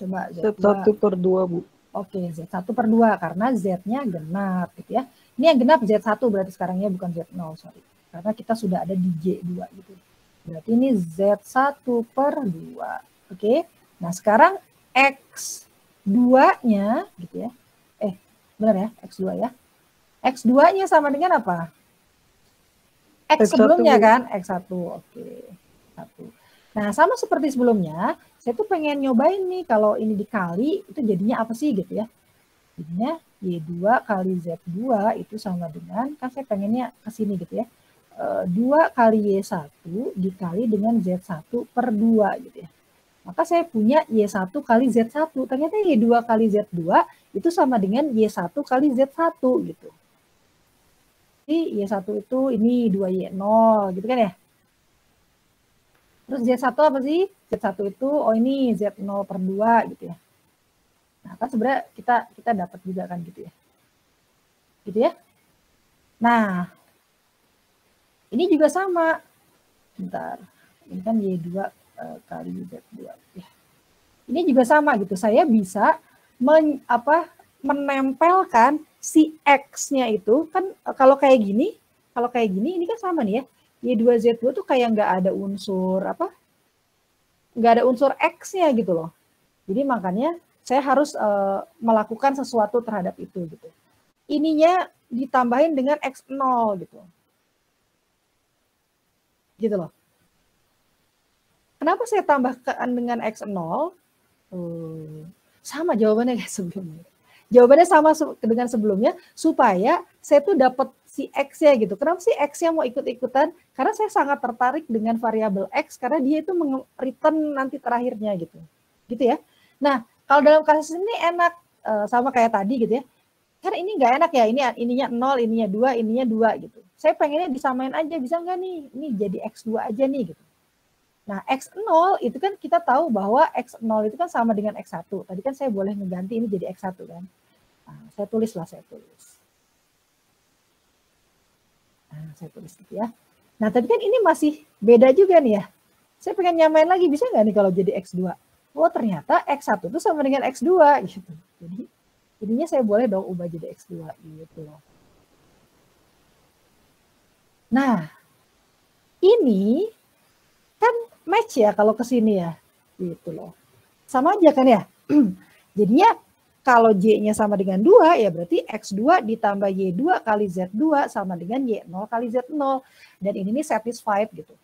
Coba Z1 per 2, Bu. Oke, Z1 per 2 karena Z-nya genap gitu ya. Ini yang genap Z1 berarti sekarangnya bukan Z0, sorry. Karena kita sudah ada di J2 gitu. Berarti ini Z1 per 2. Oke, nah sekarang X2-nya gitu ya. Benar ya, X2 ya. X2-nya sama dengan apa? X sebelumnya kan? X1, oke. 1. Nah, sama seperti sebelumnya, saya tuh pengen nyobain nih kalau ini dikali itu jadinya apa sih gitu ya. Jadinya Y2 kali Z2 itu sama dengan, kan saya pengennya ke sini gitu ya. 2 kali Y1 dikali dengan Z1 per 2 gitu ya. Maka saya punya Y1 kali Z1. Ternyata Y2 kali Z2 itu sama dengan Y1 kali Z1 gitu. Jadi Y1 itu ini 2Y0 gitu kan ya. Terus Z1 apa sih? Z1 itu, ini Z0 per 2 gitu ya. Nah, kan sebenarnya kita dapat juga kan gitu ya. Gitu ya. Nah, ini juga sama. Bentar. Ini kan Y2 kali Z2. Ya. Ini juga sama gitu. Saya bisa menempelkan si X-nya itu, kan kalau kayak gini ini kan sama nih ya. Y2Z2 tuh kayak nggak ada unsur X-nya gitu loh. Jadi makanya saya harus melakukan sesuatu terhadap itu gitu. Ininya ditambahin dengan X0 gitu. Gitu loh. Kenapa saya tambahkan dengan X0? Sama jawabannya kayak sebelumnya. Jawabannya sama dengan sebelumnya supaya saya tuh dapat si X-nya gitu. Kenapa sih X-nya mau ikut-ikutan? Karena saya sangat tertarik dengan variabel X karena dia itu return nanti terakhirnya gitu. Gitu ya. Nah, kalau dalam kasus ini enak sama kayak tadi gitu ya. Kan ini nggak enak ya, ininya 0, ininya 2, ininya 2 gitu. Saya pengennya disamain aja, bisa nggak nih? Ini jadi X2 aja nih gitu. Nah, X0 itu kan kita tahu bahwa X0 itu kan sama dengan X1. Tadi kan saya boleh ngeganti ini jadi X1 kan. Nah, saya tulis. Nah, saya tulis gitu ya. Nah, tapi kan ini masih beda juga nih ya. Saya pengen nyamain lagi, bisa nggak nih kalau jadi X2? Oh, ternyata X1 itu sama dengan X2 gitu. Jadi, ininya saya boleh dong ubah jadi X2 gitu loh. Nah, ini kan match ya kalau ke sini ya. Gitu loh. Sama aja kan ya. Jadinya kalau J-nya sama dengan 2 ya berarti X2 ditambah Y2 kali Z2 sama dengan Y0 kali Z0. Dan ini nih satisfied gitu.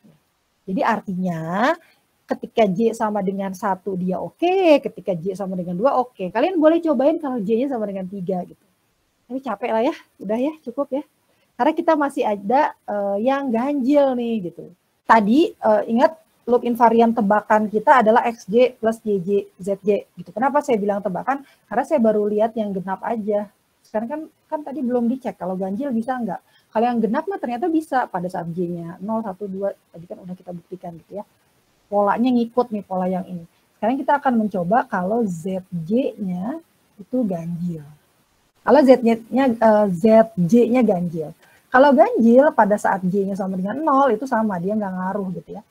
Jadi artinya ketika J sama dengan 1 dia oke, ketika J sama dengan 2 oke. Kalian boleh cobain kalau J-nya sama dengan 3 gitu. Tapi capek lah ya, udah ya cukup ya. Karena kita masih ada yang ganjil nih gitu. Tadi ingat loop invariant tebakan kita adalah XJ plus JJ ZJ gitu. Kenapa saya bilang tebakan? Karena saya baru lihat yang genap aja. Sekarang kan tadi belum dicek kalau ganjil bisa enggak. Kalau yang genap mah ternyata bisa pada saat J-nya 0, 1, 2 tadi kan udah kita buktikan gitu ya. Polanya ngikut nih pola yang ini. Sekarang kita akan mencoba kalau ZJ-nya itu ganjil. Kalau ZJ-nya ganjil. Kalau ganjil pada saat J-nya sama dengan 0 itu sama, dia nggak ngaruh gitu ya.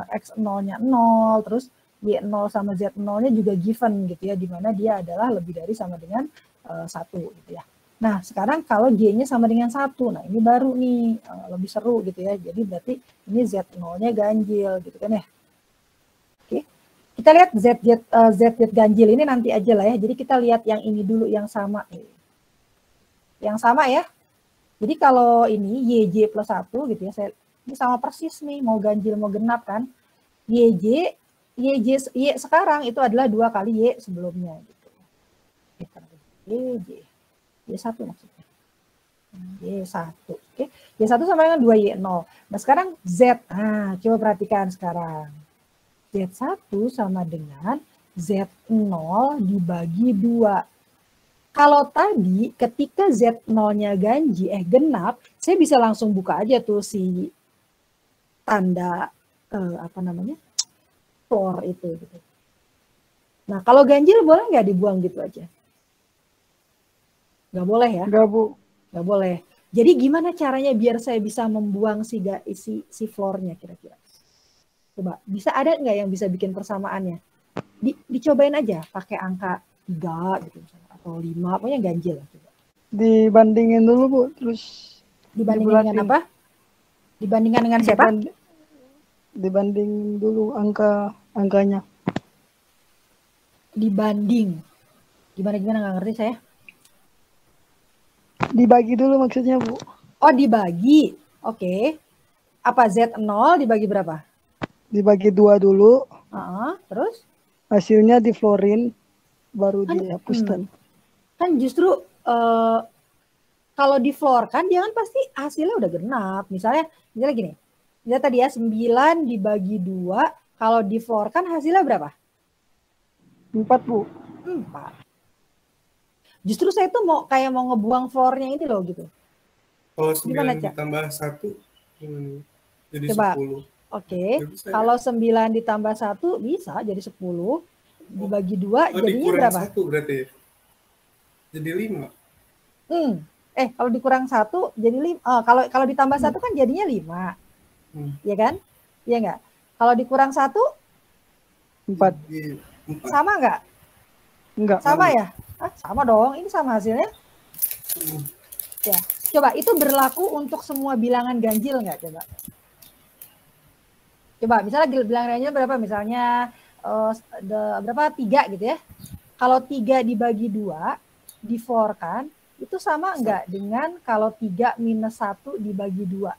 X0-nya 0, terus Y0 sama Z0-nya juga given gitu ya, di mana dia adalah lebih dari sama dengan 1 gitu ya. Nah sekarang kalau J-nya sama dengan 1, nah ini baru nih lebih seru gitu ya. Jadi berarti ini Z0-nya ganjil gitu kan ya. Oke, kita lihat ZZ ganjil ini nanti aja lah ya. Jadi kita lihat yang ini dulu yang sama. Yang sama ya. Jadi kalau ini YJ plus 1 gitu ya, ini sama persis nih, mau ganjil mau genap kan. Y sekarang itu adalah 2 kali Y sebelumnya gitu. Y1 maksudnya. Y1, oke. Y1 sama dengan 2Y0. Nah sekarang Z, coba perhatikan sekarang. Z1 sama dengan Z0 dibagi 2. Kalau tadi ketika Z0-nya genap, saya bisa langsung buka aja tuh si tanda for itu gitu. Nah, kalau ganjil boleh nggak dibuang gitu aja? Nggak boleh ya? Enggak, Bu. Nggak boleh. Jadi gimana caranya biar saya bisa membuang si floor-nya kira-kira? Coba, bisa ada nggak yang bisa bikin persamaannya? Dicobain aja pakai angka 3 gitu misalnya. Atau 5, pokoknya ganjil. Coba. Dibandingin dulu, Bu. Terus dibandingin dengan apa? Dibandingkan dengan siapa? Dibanding dulu angkanya. Dibanding. Gimana nggak ngerti saya? Dibagi dulu maksudnya, Bu. Oh, dibagi. Oke. Apa Z0 dibagi berapa? Dibagi 2 dulu. Terus? Hasilnya diflorin, baru dihapuskan. Kan justru kalau di floor kan dia kan pasti hasilnya udah genap. Misalnya gini. Misalnya tadi ya 9 dibagi 2, kalau di floor kan hasilnya berapa? 4, Bu. 4. Justru saya tuh mau ngebuang floor-nya ini loh gitu. Kalau 9 ditambah 1 jadi coba. 10. Oke. Kalau 9 ditambah 1 bisa jadi 10. Dibagi 2 jadinya berapa? 1 berarti. Jadi 5. Kalau dikurang 1 jadi 5. Kalau ditambah 1 kan jadinya 5. Ya kan? Iya enggak? Kalau dikurang 1 4. Sama enggak? Enggak. Sama ya? Sama dong. Ini sama hasilnya. Ya. Coba itu berlaku untuk semua bilangan ganjil enggak? Coba misalnya bilangan ganjil berapa? Misalnya berapa? 3 gitu ya. Kalau 3 dibagi 2 di for kan itu sama enggak dengan kalau 3 minus 1 dibagi 2?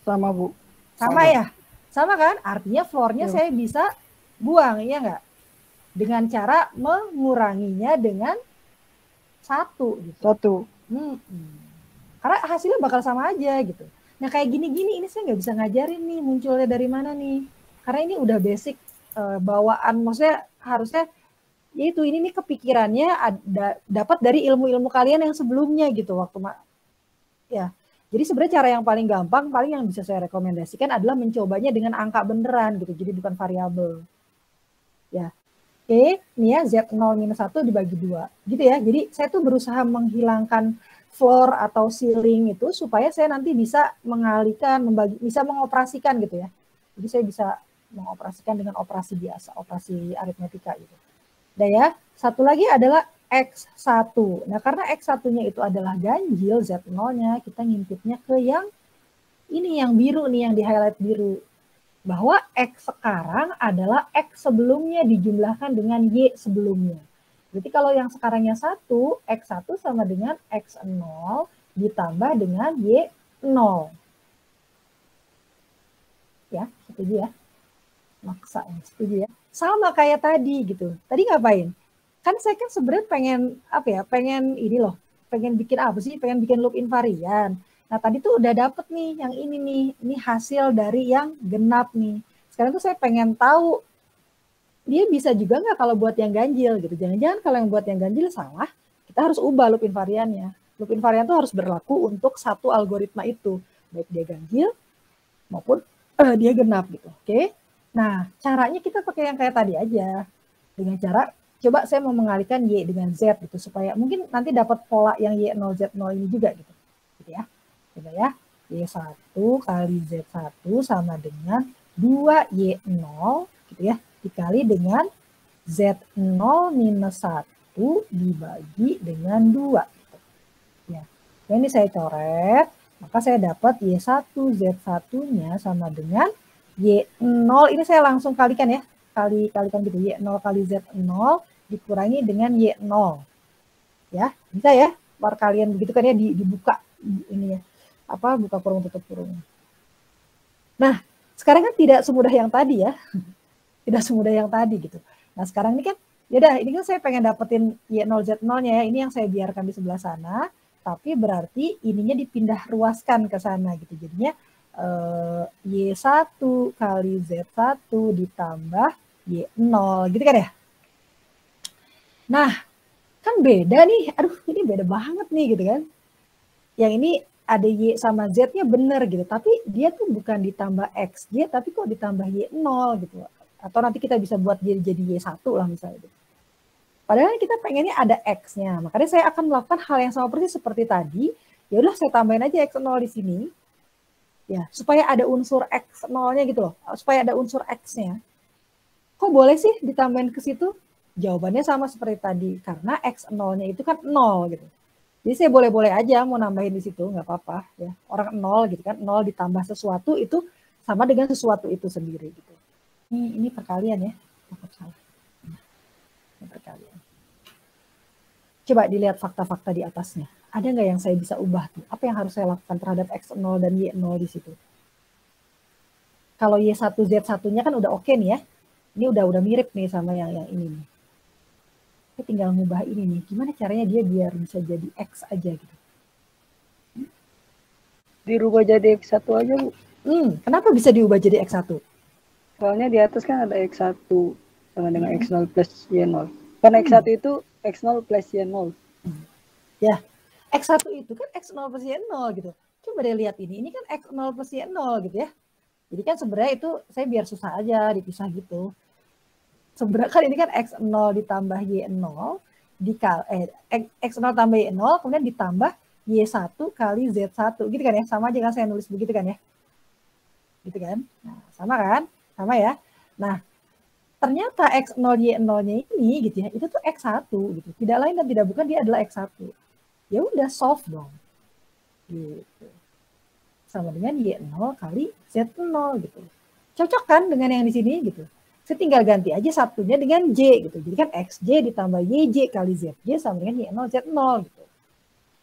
Sama, Bu. Sama ya? Sama kan? Artinya floor-nya saya bisa buang, iya nggak? Dengan cara menguranginya dengan 1 gitu. 1. Karena hasilnya bakal sama aja gitu. Nah kayak gini-gini ini saya nggak bisa ngajarin nih munculnya dari mana nih. Karena ini udah basic bawaan, maksudnya harusnya yaitu ini nih kepikirannya dapat dari ilmu-ilmu kalian yang sebelumnya gitu waktu ya. Jadi sebenarnya cara yang paling gampang, paling yang bisa saya rekomendasikan adalah mencobanya dengan angka beneran gitu. Jadi bukan variabel. Ya. Oke, ini ya Z0 minus 1 dibagi 2. Gitu ya. Jadi saya tuh berusaha menghilangkan floor atau ceiling itu supaya saya nanti bisa mengalihkan, bisa mengoperasikan gitu ya. Jadi saya bisa mengoperasikan dengan operasi biasa, operasi aritmetika gitu. Nah ya, satu lagi adalah X1. Nah karena X1-nya itu adalah ganjil, Z0-nya kita ngintipnya ke yang ini, yang biru nih, yang di highlight biru. Bahwa X sekarang adalah X sebelumnya dijumlahkan dengan Y sebelumnya. Berarti kalau yang sekarangnya 1, X1 sama dengan X0 ditambah dengan Y0. Ya, setuju ya? Maksa ya, setuju ya? Sama kayak tadi gitu. Tadi ngapain? Kan saya kan sebenarnya pengen ini loh, pengen bikin apa sih? Pengen bikin loop invarian. Nah tadi tuh udah dapet nih yang ini nih, ini hasil dari yang genap nih. Sekarang tuh saya pengen tahu dia bisa juga nggak kalau buat yang ganjil gitu. Jangan-jangan kalau yang buat yang ganjil salah, kita harus ubah loop invariannya. Loop invarian tuh harus berlaku untuk satu algoritma itu, baik dia ganjil maupun dia genap gitu. Oke? Nah caranya kita pakai yang kayak tadi aja, dengan cara coba saya mau mengalihkan Y dengan Z gitu supaya mungkin nanti dapat pola yang Y0 Z0 ini juga gitu ya. Coba ya, Y1 kali Z1 sama dengan 2Y0 gitu ya, dikali dengan Z0 minus 1 dibagi dengan 2. Gitu. Ya. Nah, ini saya coret, maka saya dapat Y1 Z1-nya sama dengan Y0, ini saya langsung kalikan ya, kalikan gitu, Y0 kali Z0 dikurangi dengan Y0. Ya, bisa ya, perkalian begitu kan ya, dibuka ini ya. Buka kurung tutup kurung. Nah, sekarang kan tidak semudah yang tadi ya. Tidak semudah yang tadi gitu. Nah, sekarang ini kan yaudah, ini kan saya pengen dapetin Y0 Z0-nya ya. Ini yang saya biarkan di sebelah sana, tapi berarti ininya dipindah ruaskan ke sana gitu. Jadinya Y1 kali Z1 ditambah Y0 gitu kan ya. Nah, kan beda nih. Aduh, ini beda banget nih gitu kan. Yang ini ada Y sama Z-nya benar gitu, tapi dia tuh bukan ditambah XY, tapi kok ditambah Y0 gitu. Atau nanti kita bisa buat jadi Y1 lah misalnya. Gitu. Padahal kita pengennya ada X-nya, makanya saya akan melakukan hal yang sama persis seperti tadi. Ya udah saya tambahin aja X0 di sini, ya supaya ada unsur X0-nya gitu loh, supaya ada unsur X-nya. Kok boleh sih ditambahin ke situ? Jawabannya sama seperti tadi, karena X0-nya itu kan 0 gitu. Jadi saya boleh-boleh aja mau nambahin di situ, nggak apa-apa ya. Orang 0 gitu kan, 0 ditambah sesuatu itu sama dengan sesuatu itu sendiri gitu. Ini perkalian ya, takut salah. Ini perkalian. Coba dilihat fakta-fakta di atasnya. Ada nggak yang saya bisa ubah tuh? Apa yang harus saya lakukan terhadap X0 dan Y0 di situ? Kalau Y1 Z1-nya kan udah oke nih ya. Ini udah mirip nih sama yang ini nih. Saya tinggal ngubah ini nih. Gimana caranya dia biar bisa jadi X aja gitu. Dirubah jadi X1 aja, Bu. Kenapa bisa diubah jadi X1? Soalnya di atas kan ada X1 sama dengan X0 plus Y0. Karena X1 itu X0 plus Y0. Ya, X1 itu kan X0 plus Y0 gitu. Coba deh lihat ini. Ini kan X0 plus Y0 gitu ya. Jadi kan sebenarnya itu saya biar susah aja dipisah gitu. Sebenarnya kan ini kan X0 ditambah Y0 X0 tambah Y0 kemudian ditambah Y1 kali Z1 gitu kan ya, sama aja kan saya nulis begitu kan ya, gitu kan. Nah, sama kan, sama ya. Nah ternyata X0 Y0-nya ini gitu ya, itu tuh X1 gitu, tidak lain dan tidak bukan dia adalah X1. Ya udah solve dong gitu, sama dengan Y0 kali Z0 gitu, cocok kan dengan yang di sini gitu. Saya tinggal ganti aja satunya dengan J gitu. Jadi kan XJ ditambah YJ kali ZJ sama dengan Y0 Z0 gitu.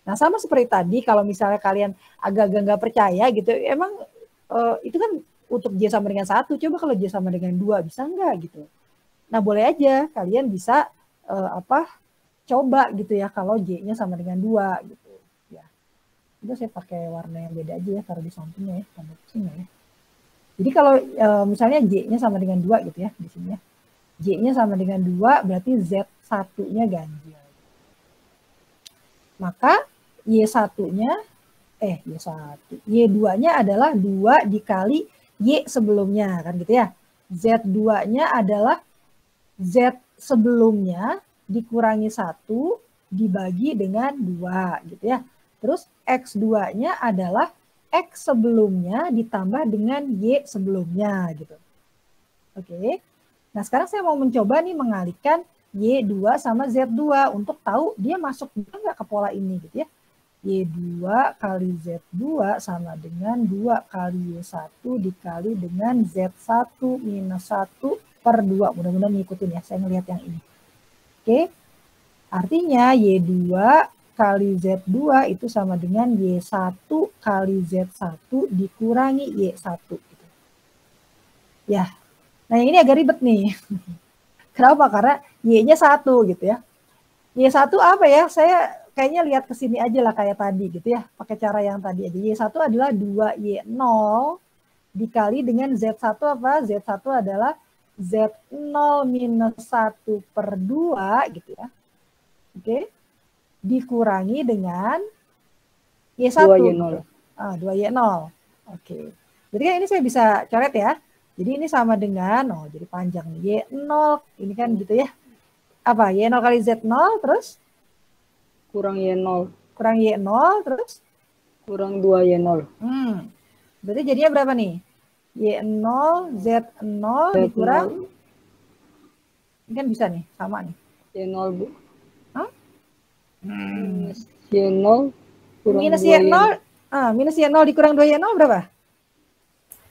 Nah sama seperti tadi kalau misalnya kalian agak-agak nggak percaya gitu, emang itu kan untuk Y sama dengan 1, coba kalau Y sama dengan 2 bisa enggak gitu. Nah, boleh aja kalian bisa coba gitu ya kalau Y-nya sama dengan 2 gitu. Ya. Itu saya pakai warna yang beda aja ya, taruh di sampingnya ya, tambah sini ya. Jadi kalau misalnya Y-nya sama dengan 2 gitu ya di sini ya. Y-nya sama dengan 2 berarti Z1-nya ganjil. Maka Y1-nya Y2-nya adalah 2 dikali Y sebelumnya kan gitu ya. Z2-nya adalah Z sebelumnya dikurangi 1 dibagi dengan 2 gitu ya. Terus X2-nya adalah X sebelumnya ditambah dengan Y sebelumnya gitu. Oke. Nah sekarang saya mau mencoba nih mengalihkan Y2 sama Z2 untuk tahu dia masuk nggak ke pola ini gitu ya. Y2 kali Z2 sama dengan 2 kali Y1 dikali dengan Z1 minus 1 per 2. Mudah-mudahan mengikutin ya, saya ngelihat yang ini. Oke, artinya Y2 kali Z2 itu sama dengan Y1 kali Z1 dikurangi Y1. Gitu. Ya, nah yang ini agak ribet nih. Kenapa? Karena Y-nya 1 gitu ya. Y1 apa ya? Saya kayaknya lihat ke sini aja lah kayak tadi gitu ya. Pakai cara yang tadi aja. Y1 adalah 2Y0 dikali dengan Z1 apa? Z1 adalah Z0 minus 1 per 2 gitu ya. Oke. Dikurangi dengan Y1. 2Y0. 2Y0. Oke. Jadi kan ini saya bisa coret ya. Jadi ini sama dengan, jadi panjang nih. Y0, ini kan gitu ya. Apa? Y0 kali Z0 terus? Kurang Y0. Kurang Y0 terus? Kurang 2Y0. Berarti jadinya berapa nih? Y0, Z0 dikurang? Ini kan bisa nih, sama nih. Y0, Bu. Hah? Minus Y0 kurang minus 2Y0. Minus Y0 dikurang 2Y0 berapa?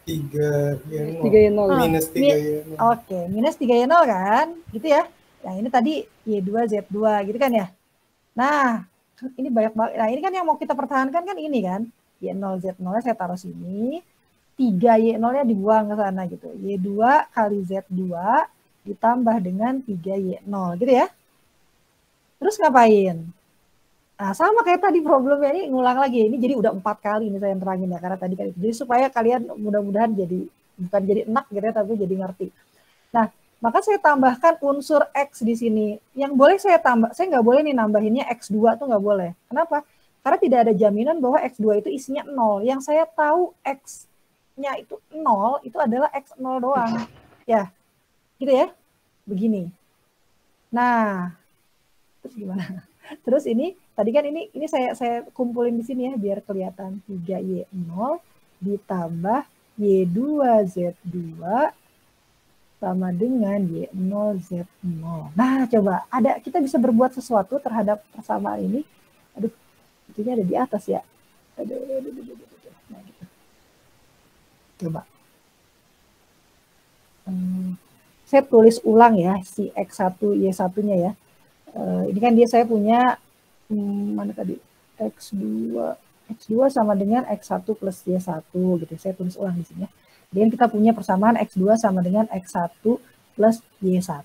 3Y0. 3Y0. Minus 3Y0. Oke, minus 3Y0 kan? Gitu ya. Yang ini tadi Y2, Z2 gitu kan ya. Nah, ini banyak banget. Nah, ini kan yang mau kita pertahankan kan ini kan. Y0, Z0-nya saya taruh sini. 3Y0-nya dibuang ke sana gitu. Y2 kali Z2 ditambah dengan 3Y0 gitu ya. Terus ngapain? Nah, sama kayak tadi problemnya ini ngulang lagi. Ini jadi udah 4 kali ini saya terangin ya. Karena tadi kan. Jadi supaya kalian mudah-mudahan jadi, bukan jadi enak gitu ya, tapi jadi ngerti. Nah, maka saya tambahkan unsur X di sini. Yang boleh saya tambah, saya nggak boleh nih nambahinnya X2 tuh nggak boleh. Kenapa? Karena tidak ada jaminan bahwa X2 itu isinya 0. Yang saya tahu X-nya itu 0, itu adalah X0 doang. Ya, gitu ya. Begini. Nah, terus gimana? Terus ini, tadi kan ini saya kumpulin di sini ya, biar kelihatan. 3Y0 ditambah Y2Z2 sama dengan Y0Z0. Nah, coba kita bisa berbuat sesuatu terhadap persamaan ini. Aduh, itunya ada di atas ya. Aduh. Nah, gitu. Coba. Saya tulis ulang ya, si X1, Y1-nya ya. Ini kan saya punya, mana tadi? X2 sama dengan X1 plus Y1 gitu. Saya tulis ulang di sini ya. Dan kita punya persamaan X2 sama dengan X1 plus Y1.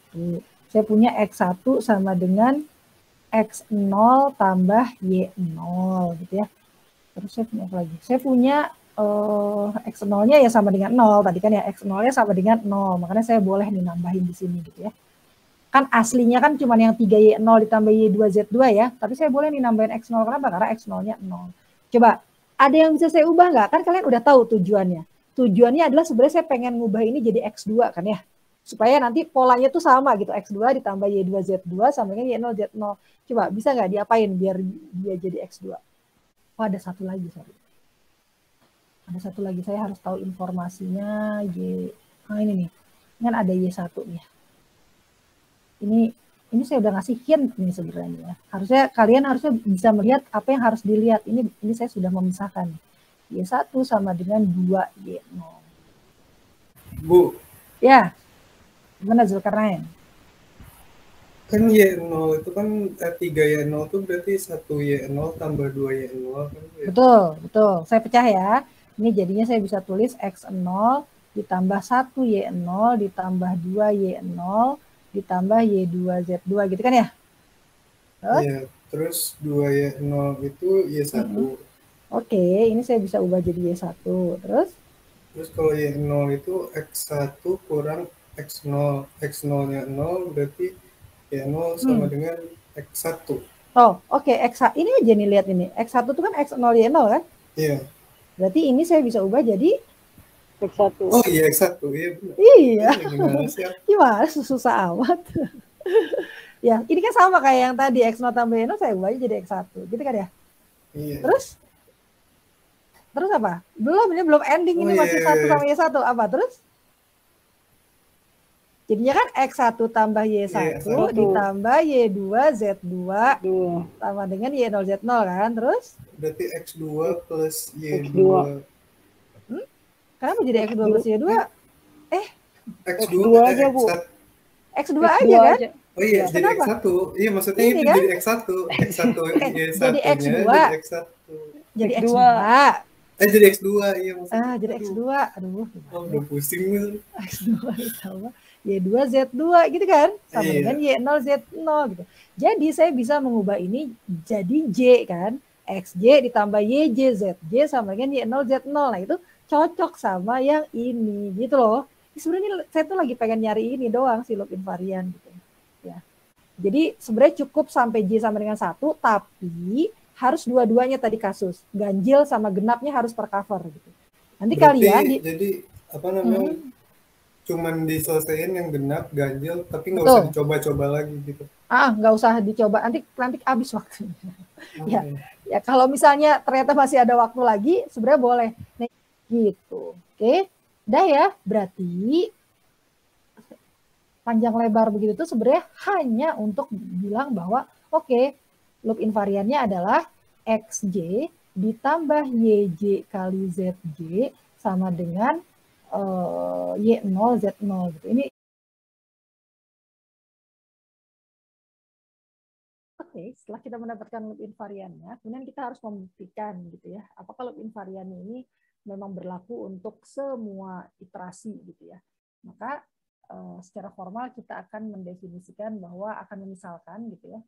Saya punya X1 sama dengan X0 tambah Y0 gitu ya. Terus saya punya apa lagi? Saya punya X0-nya ya sama dengan 0. Tadi kan ya X0-nya sama dengan 0. Makanya saya boleh nih nambahin di sini gitu ya. Kan aslinya kan cuma yang 3Y0 ditambah Y2Z2 ya. Tapi saya boleh nih nambahin X0. Kenapa? Karena X0-nya 0. Coba, ada yang bisa saya ubah nggak? Kan kalian udah tahu tujuannya. Tujuannya adalah sebenarnya saya pengen ngubah ini jadi X2 kan ya. Supaya nanti polanya tuh sama gitu. X2 ditambah Y2Z2 sama dengan Y0Z0. Coba, bisa nggak diapain biar dia jadi X2? Oh, ada satu lagi, sorry. Ada satu lagi, saya harus tahu informasinya. Ini nih. Kan ada Y1 nih. Ini saya udah ngasih hint nih sebenarnya. Kalian harusnya bisa melihat apa yang harus dilihat. Ini saya sudah memisahkan. Y1 sama dengan 2Y0. Bu. Ya. Gimana Zulkarnain? Kan Y0 itu kan 3Y0 itu berarti 1Y0 tambah 2Y0 kan. Ya? Betul. Saya pecah ya. Ini jadinya saya bisa tulis X0 ditambah 1 Y0 ditambah 2 Y0 ditambah Y2Z2 gitu kan ya? Iya, terus 2Y0 itu Y1. Oke, ini saya bisa ubah jadi Y1. Terus kalau Y0 itu X1 kurang X0. X0-nya 0 berarti Y0 sama dengan X1. Oh, oke. X1 ini aja nih, lihat ini. X1 itu kan X0 Y0 kan? Iya. Berarti ini saya bisa ubah jadi X1. Oh iya, X1. Iya benar. Iya. Gimana sih? Gimana, susah amat. Ya, ini kan sama kayak yang tadi X0 tambah Y0 saya ubah jadi X1. Gitu kan ya? Iya. Terus apa? Ini belum ending, ini masih 1 sama Y1. Apa terus? Jadinya kan X1 tambah Y1 ditambah Y2Z2 sama dengan Y0Z0 kan? Terus? Berarti X2 plus Y2. Kenapa jadi X2 plus Y2? X2 aja, Bu. X2 aja kan? Oh iya, jadi X1. Iya, maksudnya ini kan? Jadi X1. X1 Y1 jadi X2. Jadi X2. Jadi X2, iya maksudnya. Jadi X2. Aduh. Udah pusing gitu. X2 ditambah Y2Z2 gitu kan? Sama dengan Y0Z0 gitu. Jadi saya bisa mengubah ini jadi J kan? XJ ditambah YJZJ sama dengan Y0Z0. Nah itu cocok sama yang ini gitu loh. Sebenarnya saya tuh lagi pengen nyari ini doang si loop invarian gitu ya. Jadi sebenarnya cukup sampai J sama dengan 1, tapi harus dua-duanya tadi kasus. Ganjil sama genapnya harus per cover gitu. Nanti berarti, kalian jadi apa namanya? Cuman diselesaikan yang genap, ganjil, tapi nggak usah dicoba-coba lagi gitu. Nggak usah dicoba, nanti habis waktunya. Ya kalau misalnya ternyata masih ada waktu lagi, sebenarnya boleh. Nah, gitu. Oke. Udah ya, berarti panjang lebar begitu tuh sebenarnya hanya untuk bilang bahwa oke, loop invariannya adalah XJ ditambah YJ kali ZJ sama dengan Y0 Z0 gitu. Ini setelah kita mendapatkan loop invariannya, kemudian kita harus membuktikan gitu ya, apakah loop invarian ini memang berlaku untuk semua iterasi gitu ya. Maka secara formal kita akan mendefinisikan bahwa akan memisalkan gitu ya,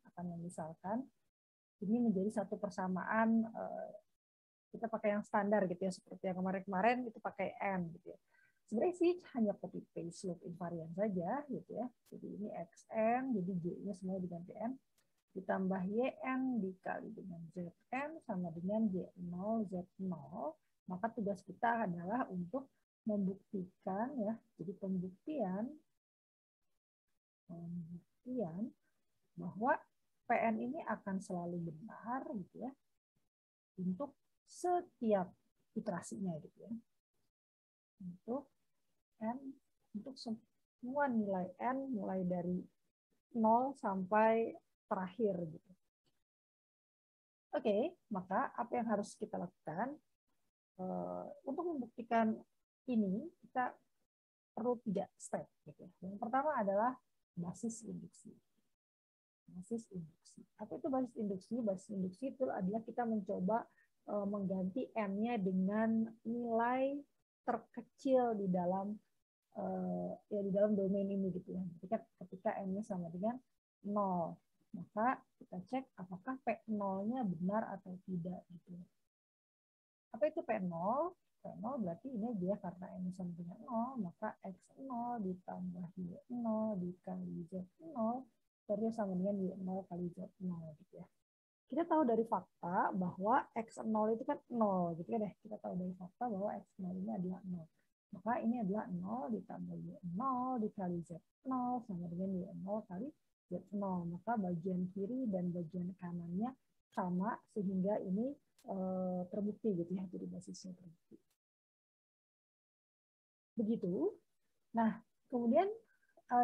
ini menjadi satu persamaan, kita pakai yang standar gitu ya, seperti yang kemarin-kemarin itu pakai N gitu ya. Sebenarnya sih hanya copy paste loop invarian saja gitu ya. Jadi ini XN, jadi J-nya semua diganti N, ditambah YN dikali dengan ZN sama dengan Y0 Z0. Maka tugas kita adalah untuk membuktikan ya. Jadi pembuktian bahwa PN ini akan selalu benar gitu ya untuk setiap iterasinya gitu ya. Untuk semua nilai N mulai dari 0 sampai terakhir gitu. Oke, maka apa yang harus kita lakukan? Untuk membuktikan ini, kita perlu 3 step. Gitu. Yang pertama adalah basis induksi. Apa itu basis induksi? Basis induksi itu adalah kita mencoba mengganti N-nya dengan nilai terkecil di dalam di dalam domain ini gitu ya. Ketika N-nya sama dengan 0, maka kita cek apakah P0-nya benar atau tidak gitu. Apa itu P0? P0 berarti ini dia karena N sama dengan 0, maka X0 ditambah Y0 dikali Z0 terus sama dengan Y0 kali Z0 gitu ya. Kita tahu dari fakta bahwa X0 itu kan 0 gitu ya deh. Kita tahu dari fakta bahwa X0 ini adalah 0. Maka ini adalah 0 ditambah Y0 dikali Z0 sama dengan Y0 kali Z0. Maka bagian kiri dan bagian kanannya sama sehingga ini terbukti gitu ya. Jadi basisnya terbukti. Begitu. Nah, kemudian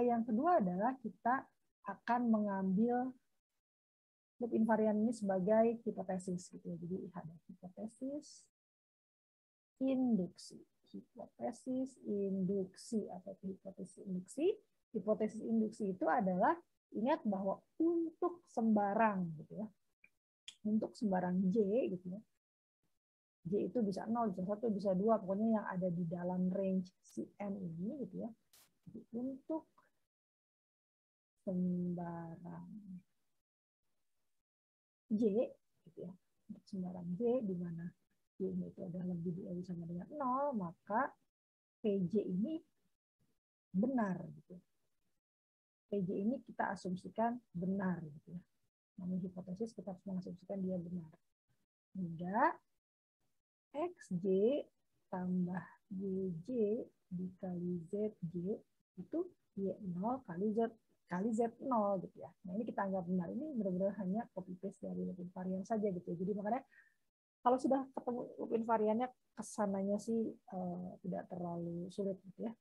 yang kedua adalah kita akan mengambil loop invarian ini sebagai hipotesis gitu ya. Jadi ada hipotesis induksi. Hipotesis induksi atau hipotesis induksi. Hipotesis induksi itu adalah, ingat bahwa untuk sembarang gitu ya. Untuk sembarang J gitu ya. J itu bisa 0, bisa 1, bisa 2, pokoknya yang ada di dalam range si N ini gitu ya. Jadi untuk sembarang J gitu ya. Untuk sembarang J di mana J-nya itu adalah lebih dari sama dengan 0, maka PJ ini benar gitu. PJ ini kita asumsikan benar gitu ya. Namanya hipotesis, kita harus mengasumsikan dia benar. Hingga XJ tambah YJ dikali ZJ itu Y0 kali Z0 gitu ya. Nah ini kita anggap benar. Ini benar-benar hanya copy paste dari loop invariant saja gitu ya. Jadi makanya kalau sudah ketemu loop invariantnya kesananya sih tidak terlalu sulit gitu ya.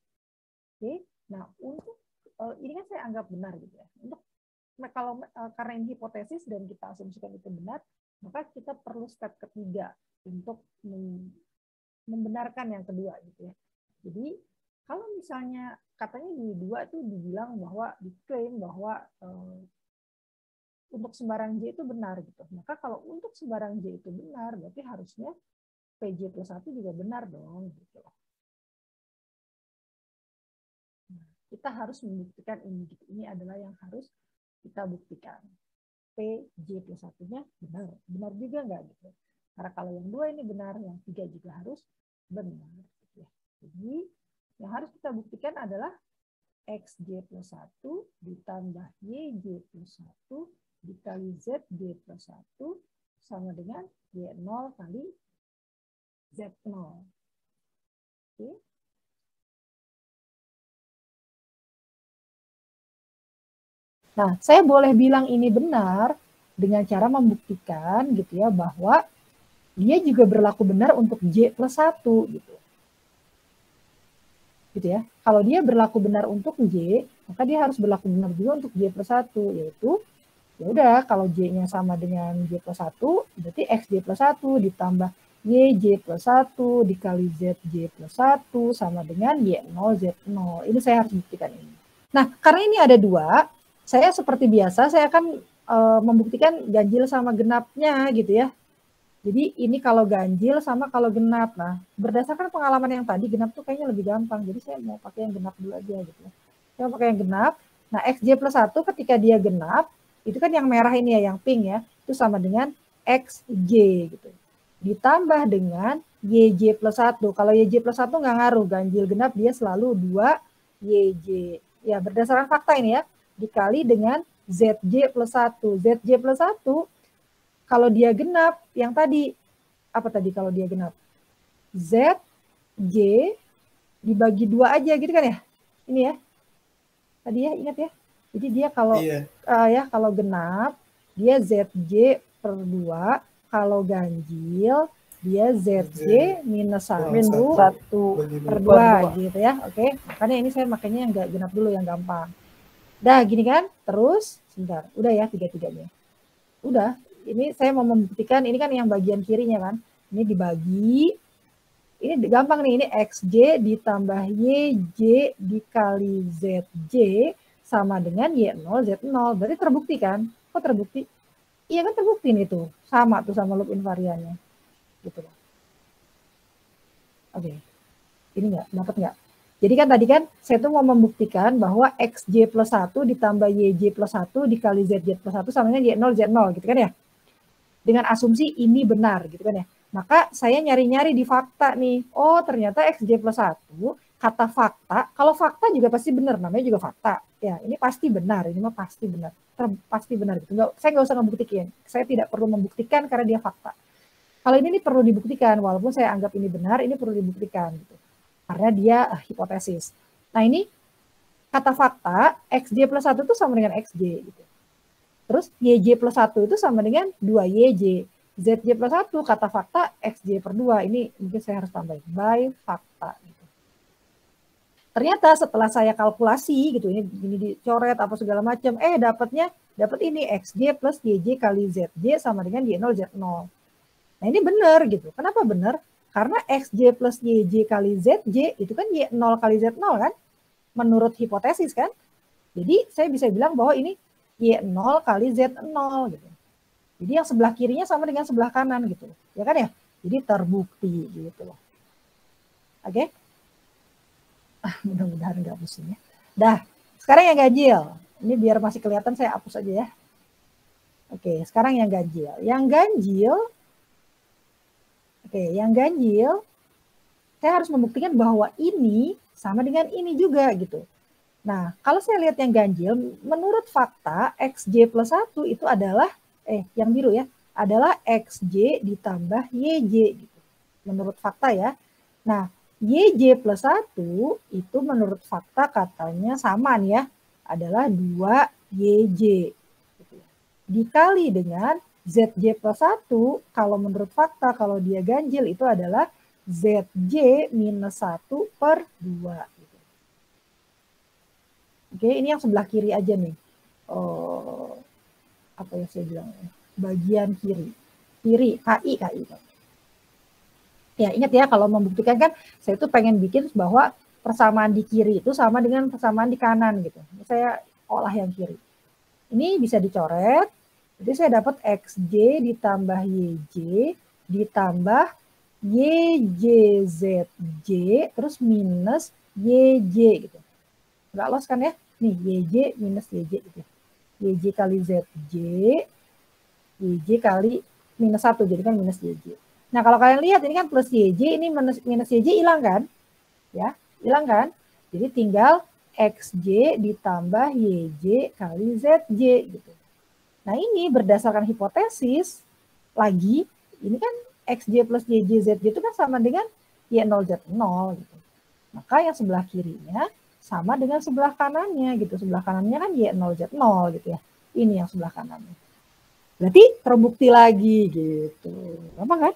Oke, nah untuk ini kan saya anggap benar gitu ya. Untuk kalau karena ini hipotesis dan kita asumsikan itu benar, maka kita perlu step ketiga untuk membenarkan yang kedua gitu ya. Jadi kalau misalnya katanya di 2 itu dibilang bahwa diklaim bahwa untuk sembarang J itu benar gitu. Maka kalau untuk sembarang J itu benar, berarti harusnya PJ plus 1 juga benar dong gitu. Nah, kita harus membuktikan ini gitu. Ini adalah yang harus kita buktikan. PJ plus 1-nya benar. Benar juga enggak gitu. Karena kalau yang 2 ini benar, yang 3 juga harus benar. Gitu ya. Jadi yang harus kita buktikan adalah XJ plus 1 ditambah YJ plus 1 dikali ZJ plus 1 sama dengan Y0 kali Z0. Oke. Nah, saya boleh bilang ini benar dengan cara membuktikan gitu ya bahwa dia juga berlaku benar untuk J plus 1 gitu. Gitu ya. Kalau dia berlaku benar untuk J, maka dia harus berlaku benar juga untuk J plus 1, yaitu ya udah kalau J-nya sama dengan J plus 1, berarti XJ plus 1 ditambah YJ plus 1 dikali ZJ plus 1 sama dengan Y0 Z0. Ini saya harus buktikan ini. Nah, karena ini ada 2, saya seperti biasa, saya akan membuktikan ganjil sama genapnya gitu ya. Jadi ini kalau ganjil sama kalau genap. Nah, berdasarkan pengalaman yang tadi, genap tuh kayaknya lebih gampang. Jadi saya mau pakai yang genap dulu aja gitu ya. Saya mau pakai yang genap. Nah, XJ plus 1 ketika dia genap, itu kan yang merah ini ya, yang pink ya, itu sama dengan XJ gitu. Ditambah dengan YJ plus 1. Kalau YJ plus 1 nggak ngaruh, ganjil genap dia selalu 2 YJ. Ya, berdasarkan fakta ini ya, dikali dengan ZJ plus 1. ZJ plus 1, kalau dia genap, yang tadi, apa tadi kalau dia genap? ZJ dibagi 2 aja gitu kan ya? Ini ya. Tadi ya, ingat ya. Jadi dia kalau kalau genap, dia ZJ per 2. Kalau ganjil, dia ZJ minus 1 per 2 gitu ya. Oke, makanya ini saya makanya yang nggak genap dulu, yang gampang. Dah gini kan, terus sebentar, udah ya 3-3-nya. Udah, ini saya mau membuktikan, ini kan yang bagian kirinya kan. Ini dibagi, ini gampang nih, ini XJ ditambah YJ dikali ZJ sama dengan Y0 Z0. Berarti terbukti kan? Kok terbukti? Iya kan terbukti nih tuh, sama tuh sama loop invariannya. Gitu loh. Oke, ini dapat nggak? Jadi kan tadi kan saya tuh mau membuktikan bahwa XJ plus 1 ditambah YJ plus 1 dikali ZJ plus 1 sama dengan Y0 Z0 gitu kan ya. Dengan asumsi ini benar gitu kan ya. Maka saya nyari-nyari di fakta nih. Oh ternyata XJ plus 1 kata fakta. Kalau fakta juga pasti benar, namanya juga fakta. Ya ini pasti benar, ini mah pasti benar. Pasti benar gitu. Saya nggak usah ngebuktikan. Saya tidak perlu membuktikan karena dia fakta. Kalau ini perlu dibuktikan, walaupun saya anggap ini benar, ini perlu dibuktikan gitu. Karena dia hipotesis. Nah ini kata fakta, XJ plus 1 itu sama dengan XJ. Gitu. Terus YJ plus 1 itu sama dengan 2YJ. ZJ plus 1 kata fakta, XJ per 2. Ini mungkin saya harus tambahin. By fakta. Gitu. Ternyata setelah saya kalkulasi, gitu, ini dicoret apa segala macam, dapat ini XJ plus YJ kali ZJ sama dengan Y0 Z0. Nah ini benar gitu. Kenapa benar? Karena XJ plus YJ kali ZJ itu kan Y0 kali Z0 kan? Menurut hipotesis kan? Jadi saya bisa bilang bahwa ini Y0 kali Z0 gitu. Jadi yang sebelah kirinya sama dengan sebelah kanan gitu. Ya kan ya? Jadi terbukti gitu loh. Oke? Mudah-mudahan nggak pusing ya. Dah, sekarang yang ganjil. Ini biar masih kelihatan saya hapus aja ya. Oke, sekarang yang ganjil. Yang ganjil, saya harus membuktikan bahwa ini sama dengan ini juga gitu. Nah, kalau saya lihat yang ganjil, menurut fakta XJ plus 1 itu adalah, yang biru ya, adalah XJ ditambah YJ gitu. Menurut fakta ya. Nah, YJ plus 1 itu menurut fakta katanya sama nih ya, adalah 2YJ. Gitu. Dikali dengan ZJ plus 1, kalau menurut fakta, kalau dia ganjil itu adalah ZJ minus 1 per 2. Gitu. Oke, ini yang sebelah kiri aja nih. Apa ya saya bilang? Bagian kiri. KI. Ya, ingat ya kalau membuktikan kan saya itu pengen bikin bahwa persamaan di kiri itu sama dengan persamaan di kanan gitu. Saya olah yang kiri. Ini bisa dicoret. Jadi saya dapat XJ ditambah YJ ditambah YJZJ terus minus YJ gitu. Nggak los kan ya? Nih, YJ minus YJ gitu. YJ kali ZJ, YJ kali minus 1, jadi kan minus YJ. Nah, kalau kalian lihat ini kan plus YJ, ini minus YJ hilang kan? Ya, hilang kan? Jadi tinggal XJ ditambah YJ kali ZJ gitu. Nah, ini berdasarkan hipotesis, lagi, ini kan XJ plus YJ ZJ itu kan sama dengan Y0 Z0 gitu. Maka yang sebelah kirinya sama dengan sebelah kanannya gitu. Sebelah kanannya kan Y0 Z0 gitu ya. Ini yang sebelah kanannya. Berarti terbukti lagi gitu. Apa kan?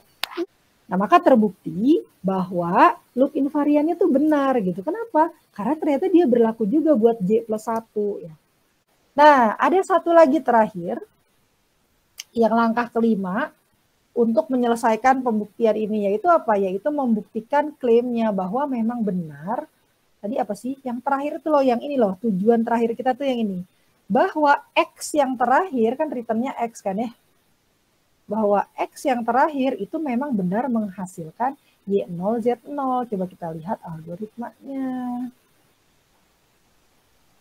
Nah, maka terbukti bahwa loop invariannya tuh benar gitu. Kenapa? Karena ternyata dia berlaku juga buat J plus 1 ya. Nah, ada satu lagi terakhir yang langkah kelima untuk menyelesaikan pembuktian ini, yaitu apa? Yaitu membuktikan klaimnya bahwa memang benar. Tadi apa sih? Yang terakhir itu loh, yang ini loh, tujuan terakhir kita tuh yang ini. Bahwa X yang terakhir, kan returnnya X kan ya. Bahwa X yang terakhir itu memang benar menghasilkan Y0, Z0. Coba kita lihat algoritmanya.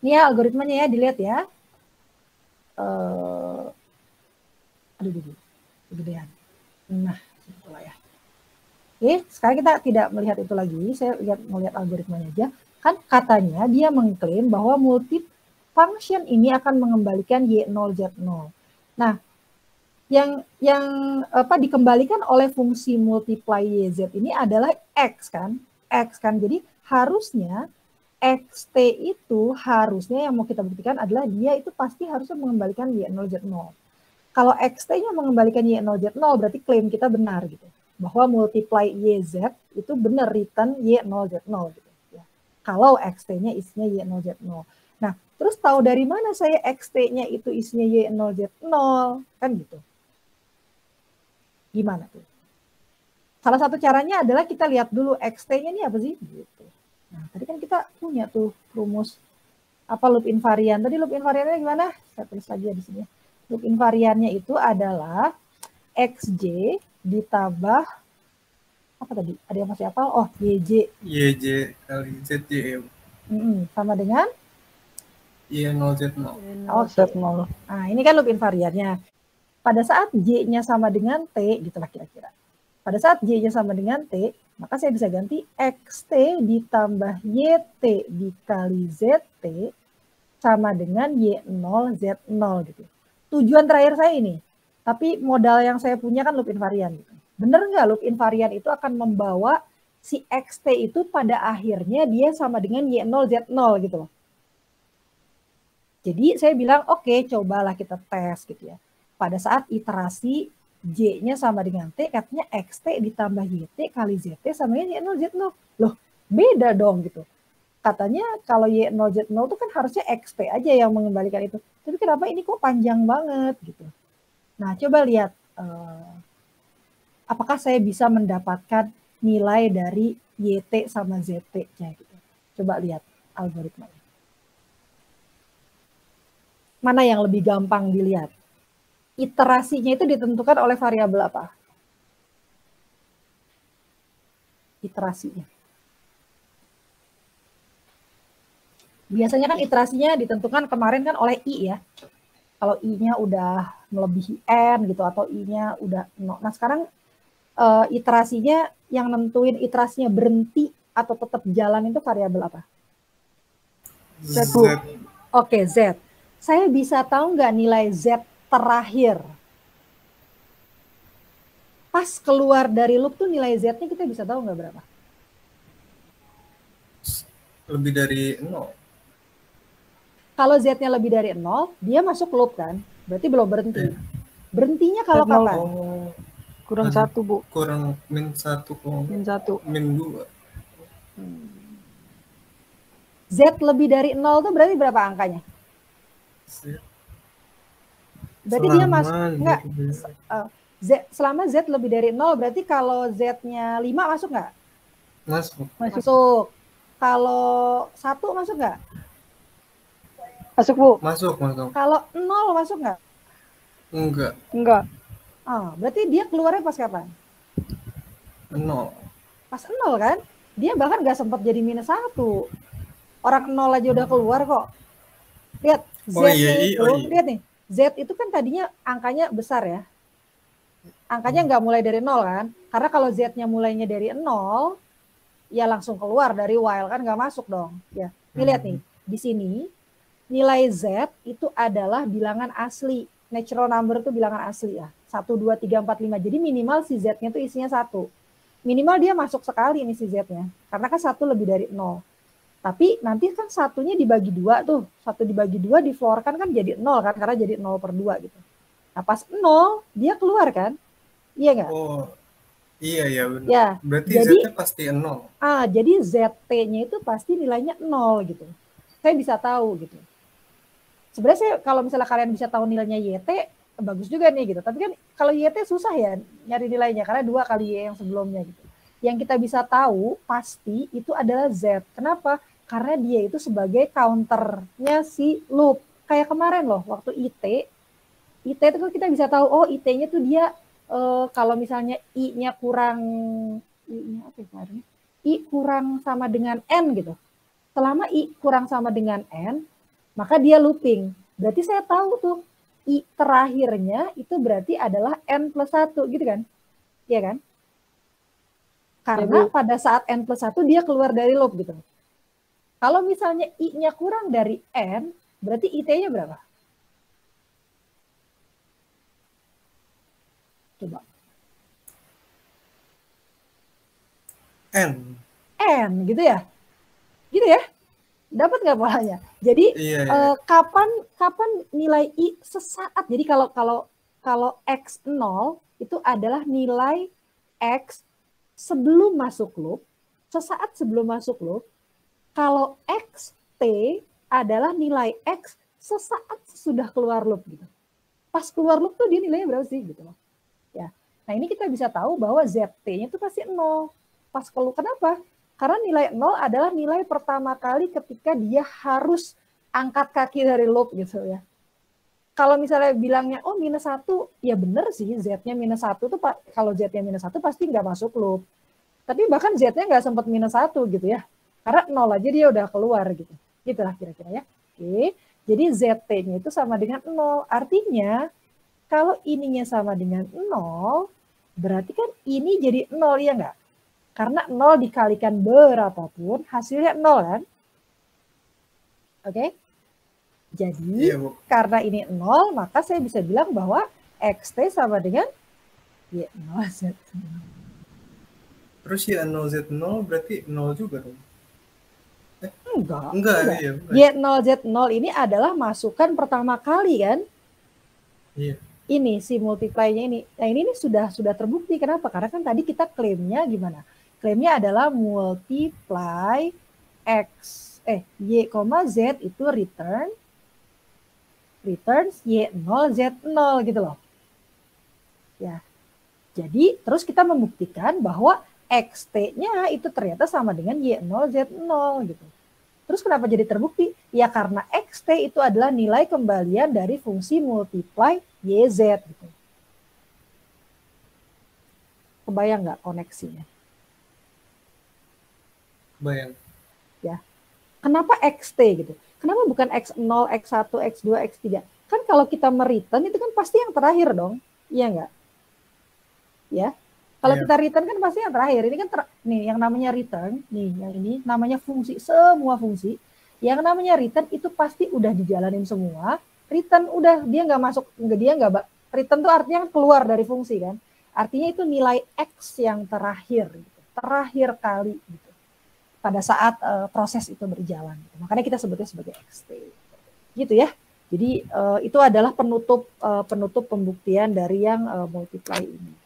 Ini ya algoritmanya ya, dilihat ya. Kegedean. Nah, itulah ya. Oke, sekarang kita tidak melihat itu lagi. Saya melihat algoritmanya aja. Kan katanya dia mengklaim bahwa multi-function ini akan mengembalikan Y0, Z0. Nah, yang dikembalikan oleh fungsi multiply YZ ini adalah X kan. Jadi harusnya XT itu harusnya yang mau kita buktikan adalah dia itu pasti harusnya mengembalikan Y0, Z0. Kalau XT-nya mengembalikan Y0, Z0 berarti klaim kita benar gitu. Bahwa multiply YZ itu benar return Y0, Z0 gitu. Ya. Kalau XT-nya isinya Y0, Z0. Nah, terus tahu dari mana saya XT-nya itu isinya Y0, Z0? Kan gitu. Gimana tuh? Salah satu caranya adalah kita lihat dulu XT-nya ini apa sih? Gitu. Nah, tadi kan kita punya tuh rumus apa loop invarian. Tadi loop invariannya gimana? Saya tulis lagi ya di sini. Loop invariannya itu adalah XJ ditambah apa tadi? Ada yang masih hafal? Oh, YJ. YJ kali ZJ. Sama dengan? Y0 Z0. Oh, Z0. Nah, ini kan loop invariannya. Pada saat J-nya sama dengan T, gitulah kira-kira. Pada saat J-nya sama dengan T, maka saya bisa ganti XT ditambah YT dikali ZT sama dengan Y0 Z0 gitu. Tujuan terakhir saya ini. Tapi modal yang saya punya kan loop invarian. Gitu. Bener nggak loop invarian itu akan membawa si XT itu pada akhirnya dia sama dengan Y0 Z0 gitu loh. Jadi saya bilang oke, cobalah kita tes gitu ya. Pada saat iterasi J-nya sama dengan T, katanya XT ditambah YT kali ZT sama dengan Y0 Z0. Loh, beda dong gitu. Katanya kalau Y0 Z0 itu kan harusnya XT aja yang mengembalikan itu. Tapi kenapa ini kok panjang banget gitu. Nah, coba lihat apakah saya bisa mendapatkan nilai dari YT sama ZT. Gitu. Coba lihat algoritmanya. Mana yang lebih gampang dilihat? Iterasinya itu ditentukan oleh variabel apa? iterasinya. Biasanya kan iterasinya ditentukan kemarin kan oleh I ya. Kalau I-nya udah melebihi N gitu atau I-nya udah 0. Nah sekarang iterasinya yang nentuin iterasinya berhenti atau tetap jalan itu variabel apa? Z. Oke, Z. Saya bisa tahu nggak nilai Z terakhir? Pas keluar dari loop tuh nilai Z-nya kita bisa tahu nggak berapa? Lebih dari 0. Kalau Z-nya lebih dari 0, dia masuk loop kan? Berarti belum berhenti. Berhentinya kalau Z0. kapan? Kurang Aduh. 1 Bu. Kurang min 1 kok. Min 1. Min 2. Z lebih dari 0 tuh berarti berapa angkanya? Berarti dia masuk enggak? Selama Z lebih dari 0 berarti kalau Z-nya 5 masuk nggak? Masuk. Masuk. Kalau 1 masuk nggak? Masuk Bu. Masuk. Kalau 0 masuk nggak? Enggak. Enggak. Berarti dia keluarnya pas kapan? 0. Pas 0 kan? Dia bahkan nggak sempat jadi minus 1. Orang 0 aja udah keluar kok. Lihat, Z itu, lihat nih. Z itu kan tadinya angkanya besar ya. Angkanya nggak mulai dari 0 kan? Karena kalau Z-nya mulainya dari 0, ya langsung keluar dari while kan nggak masuk dong. Ya, nih lihat nih. Di sini nilai Z itu adalah bilangan asli. Natural number itu bilangan asli ya. 1, 2, 3, 4, 5. Jadi minimal si Z-nya itu isinya 1. Minimal dia masuk sekali nih si Z-nya. Karena kan 1 lebih dari 0. Tapi nanti kan satunya dibagi 2 tuh. 1 dibagi 2 difloorkan kan jadi 0 kan. Karena jadi 0/2 gitu. Nah pas 0 dia keluar kan. Iya nggak? Oh iya benar. Ya, berarti jadi, Z-nya pasti 0. Jadi ZT-nya itu pasti nilainya 0 gitu. Saya bisa tahu gitu. Sebenarnya kalau misalnya kalian bisa tahu nilainya YT, bagus juga nih gitu. Tapi kan kalau YT susah ya nyari nilainya karena 2 kali Y yang sebelumnya gitu. Yang kita bisa tahu pasti itu adalah Z. Kenapa? Karena dia itu sebagai counternya si loop. Kayak kemarin loh waktu IT itu kan kita bisa tahu oh IT-nya tuh dia kalau misalnya I-nya kurang I-nya apa kemarin? I kurang sama dengan N gitu. Selama I kurang sama dengan N, maka dia looping. Berarti saya tahu tuh I terakhirnya itu berarti adalah N plus 1 gitu kan? Iya kan? Karena pada saat N plus 1 dia keluar dari loop gitu. Kalau misalnya I-nya kurang dari N, berarti IT-nya berapa? Coba. N gitu ya? Gitu ya? Dapat nggak polanya? Jadi iya. kapan nilai I sesaat? Jadi kalau X0 itu adalah nilai X sebelum masuk loop, sesaat sebelum masuk loop. Kalau XT adalah nilai X sesaat sudah keluar loop gitu. Pas keluar loop tuh dia nilainya berapa sih gitu loh. Ya. Nah, ini kita bisa tahu bahwa ZT-nya itu pasti 0. Pas keluar kenapa? Karena nilai 0 adalah nilai pertama kali ketika dia harus angkat kaki dari loop gitu ya. Kalau misalnya bilangnya oh minus 1, ya bener sih Z-nya minus 1 tuh kalau Z-nya minus 1 pasti nggak masuk loop. Tapi bahkan Z-nya nggak sempat minus 1 gitu ya. Karena 0 aja dia udah keluar gitu. Gitulah kira-kira ya. Oke. Jadi ZT-nya itu sama dengan 0. Artinya kalau ininya sama dengan 0, berarti kan ini jadi 0 ya nggak? Karena 0 dikalikan berapapun, hasilnya 0 kan? Oke? Jadi, karena ini 0, maka saya bisa bilang bahwa XT sama dengan Y0Z0. Terus Y0Z0 berarti 0 juga dong? Enggak. Iya. Y0Z0 ini adalah masukan pertama kali kan? Iya. Ini si multiply-nya ini. Nah ini sudah terbukti. Kenapa? Karena kan tadi kita klaimnya gimana? Klaimnya adalah multiply Y, Z itu returns Y0Z0 gitu loh. Ya. Jadi terus kita membuktikan bahwa XT-nya itu ternyata sama dengan Y0Z0 gitu. Terus kenapa jadi terbukti? Ya karena XT itu adalah nilai kembalian dari fungsi multiply YZ gitu. Kebayang nggak koneksinya? Bayang. Ya. Kenapa XT gitu? Kenapa bukan X0, X1, X2, X3? Kan kalau kita mereturn itu kan pasti yang terakhir dong. Iya nggak? Ya. Kalau kita return kan pasti yang terakhir. Ini kan nih yang namanya return, nih yang ini namanya fungsi, semua fungsi. Yang namanya return itu pasti udah dijalanin semua. Return udah dia nggak masuk, return tuh artinya keluar dari fungsi kan. Artinya itu nilai X yang terakhir, gitu. Terakhir kali gitu. Pada saat proses itu berjalan. Gitu. Makanya kita sebutnya sebagai XT. Gitu ya. Jadi itu adalah penutup pembuktian dari yang multiply ini.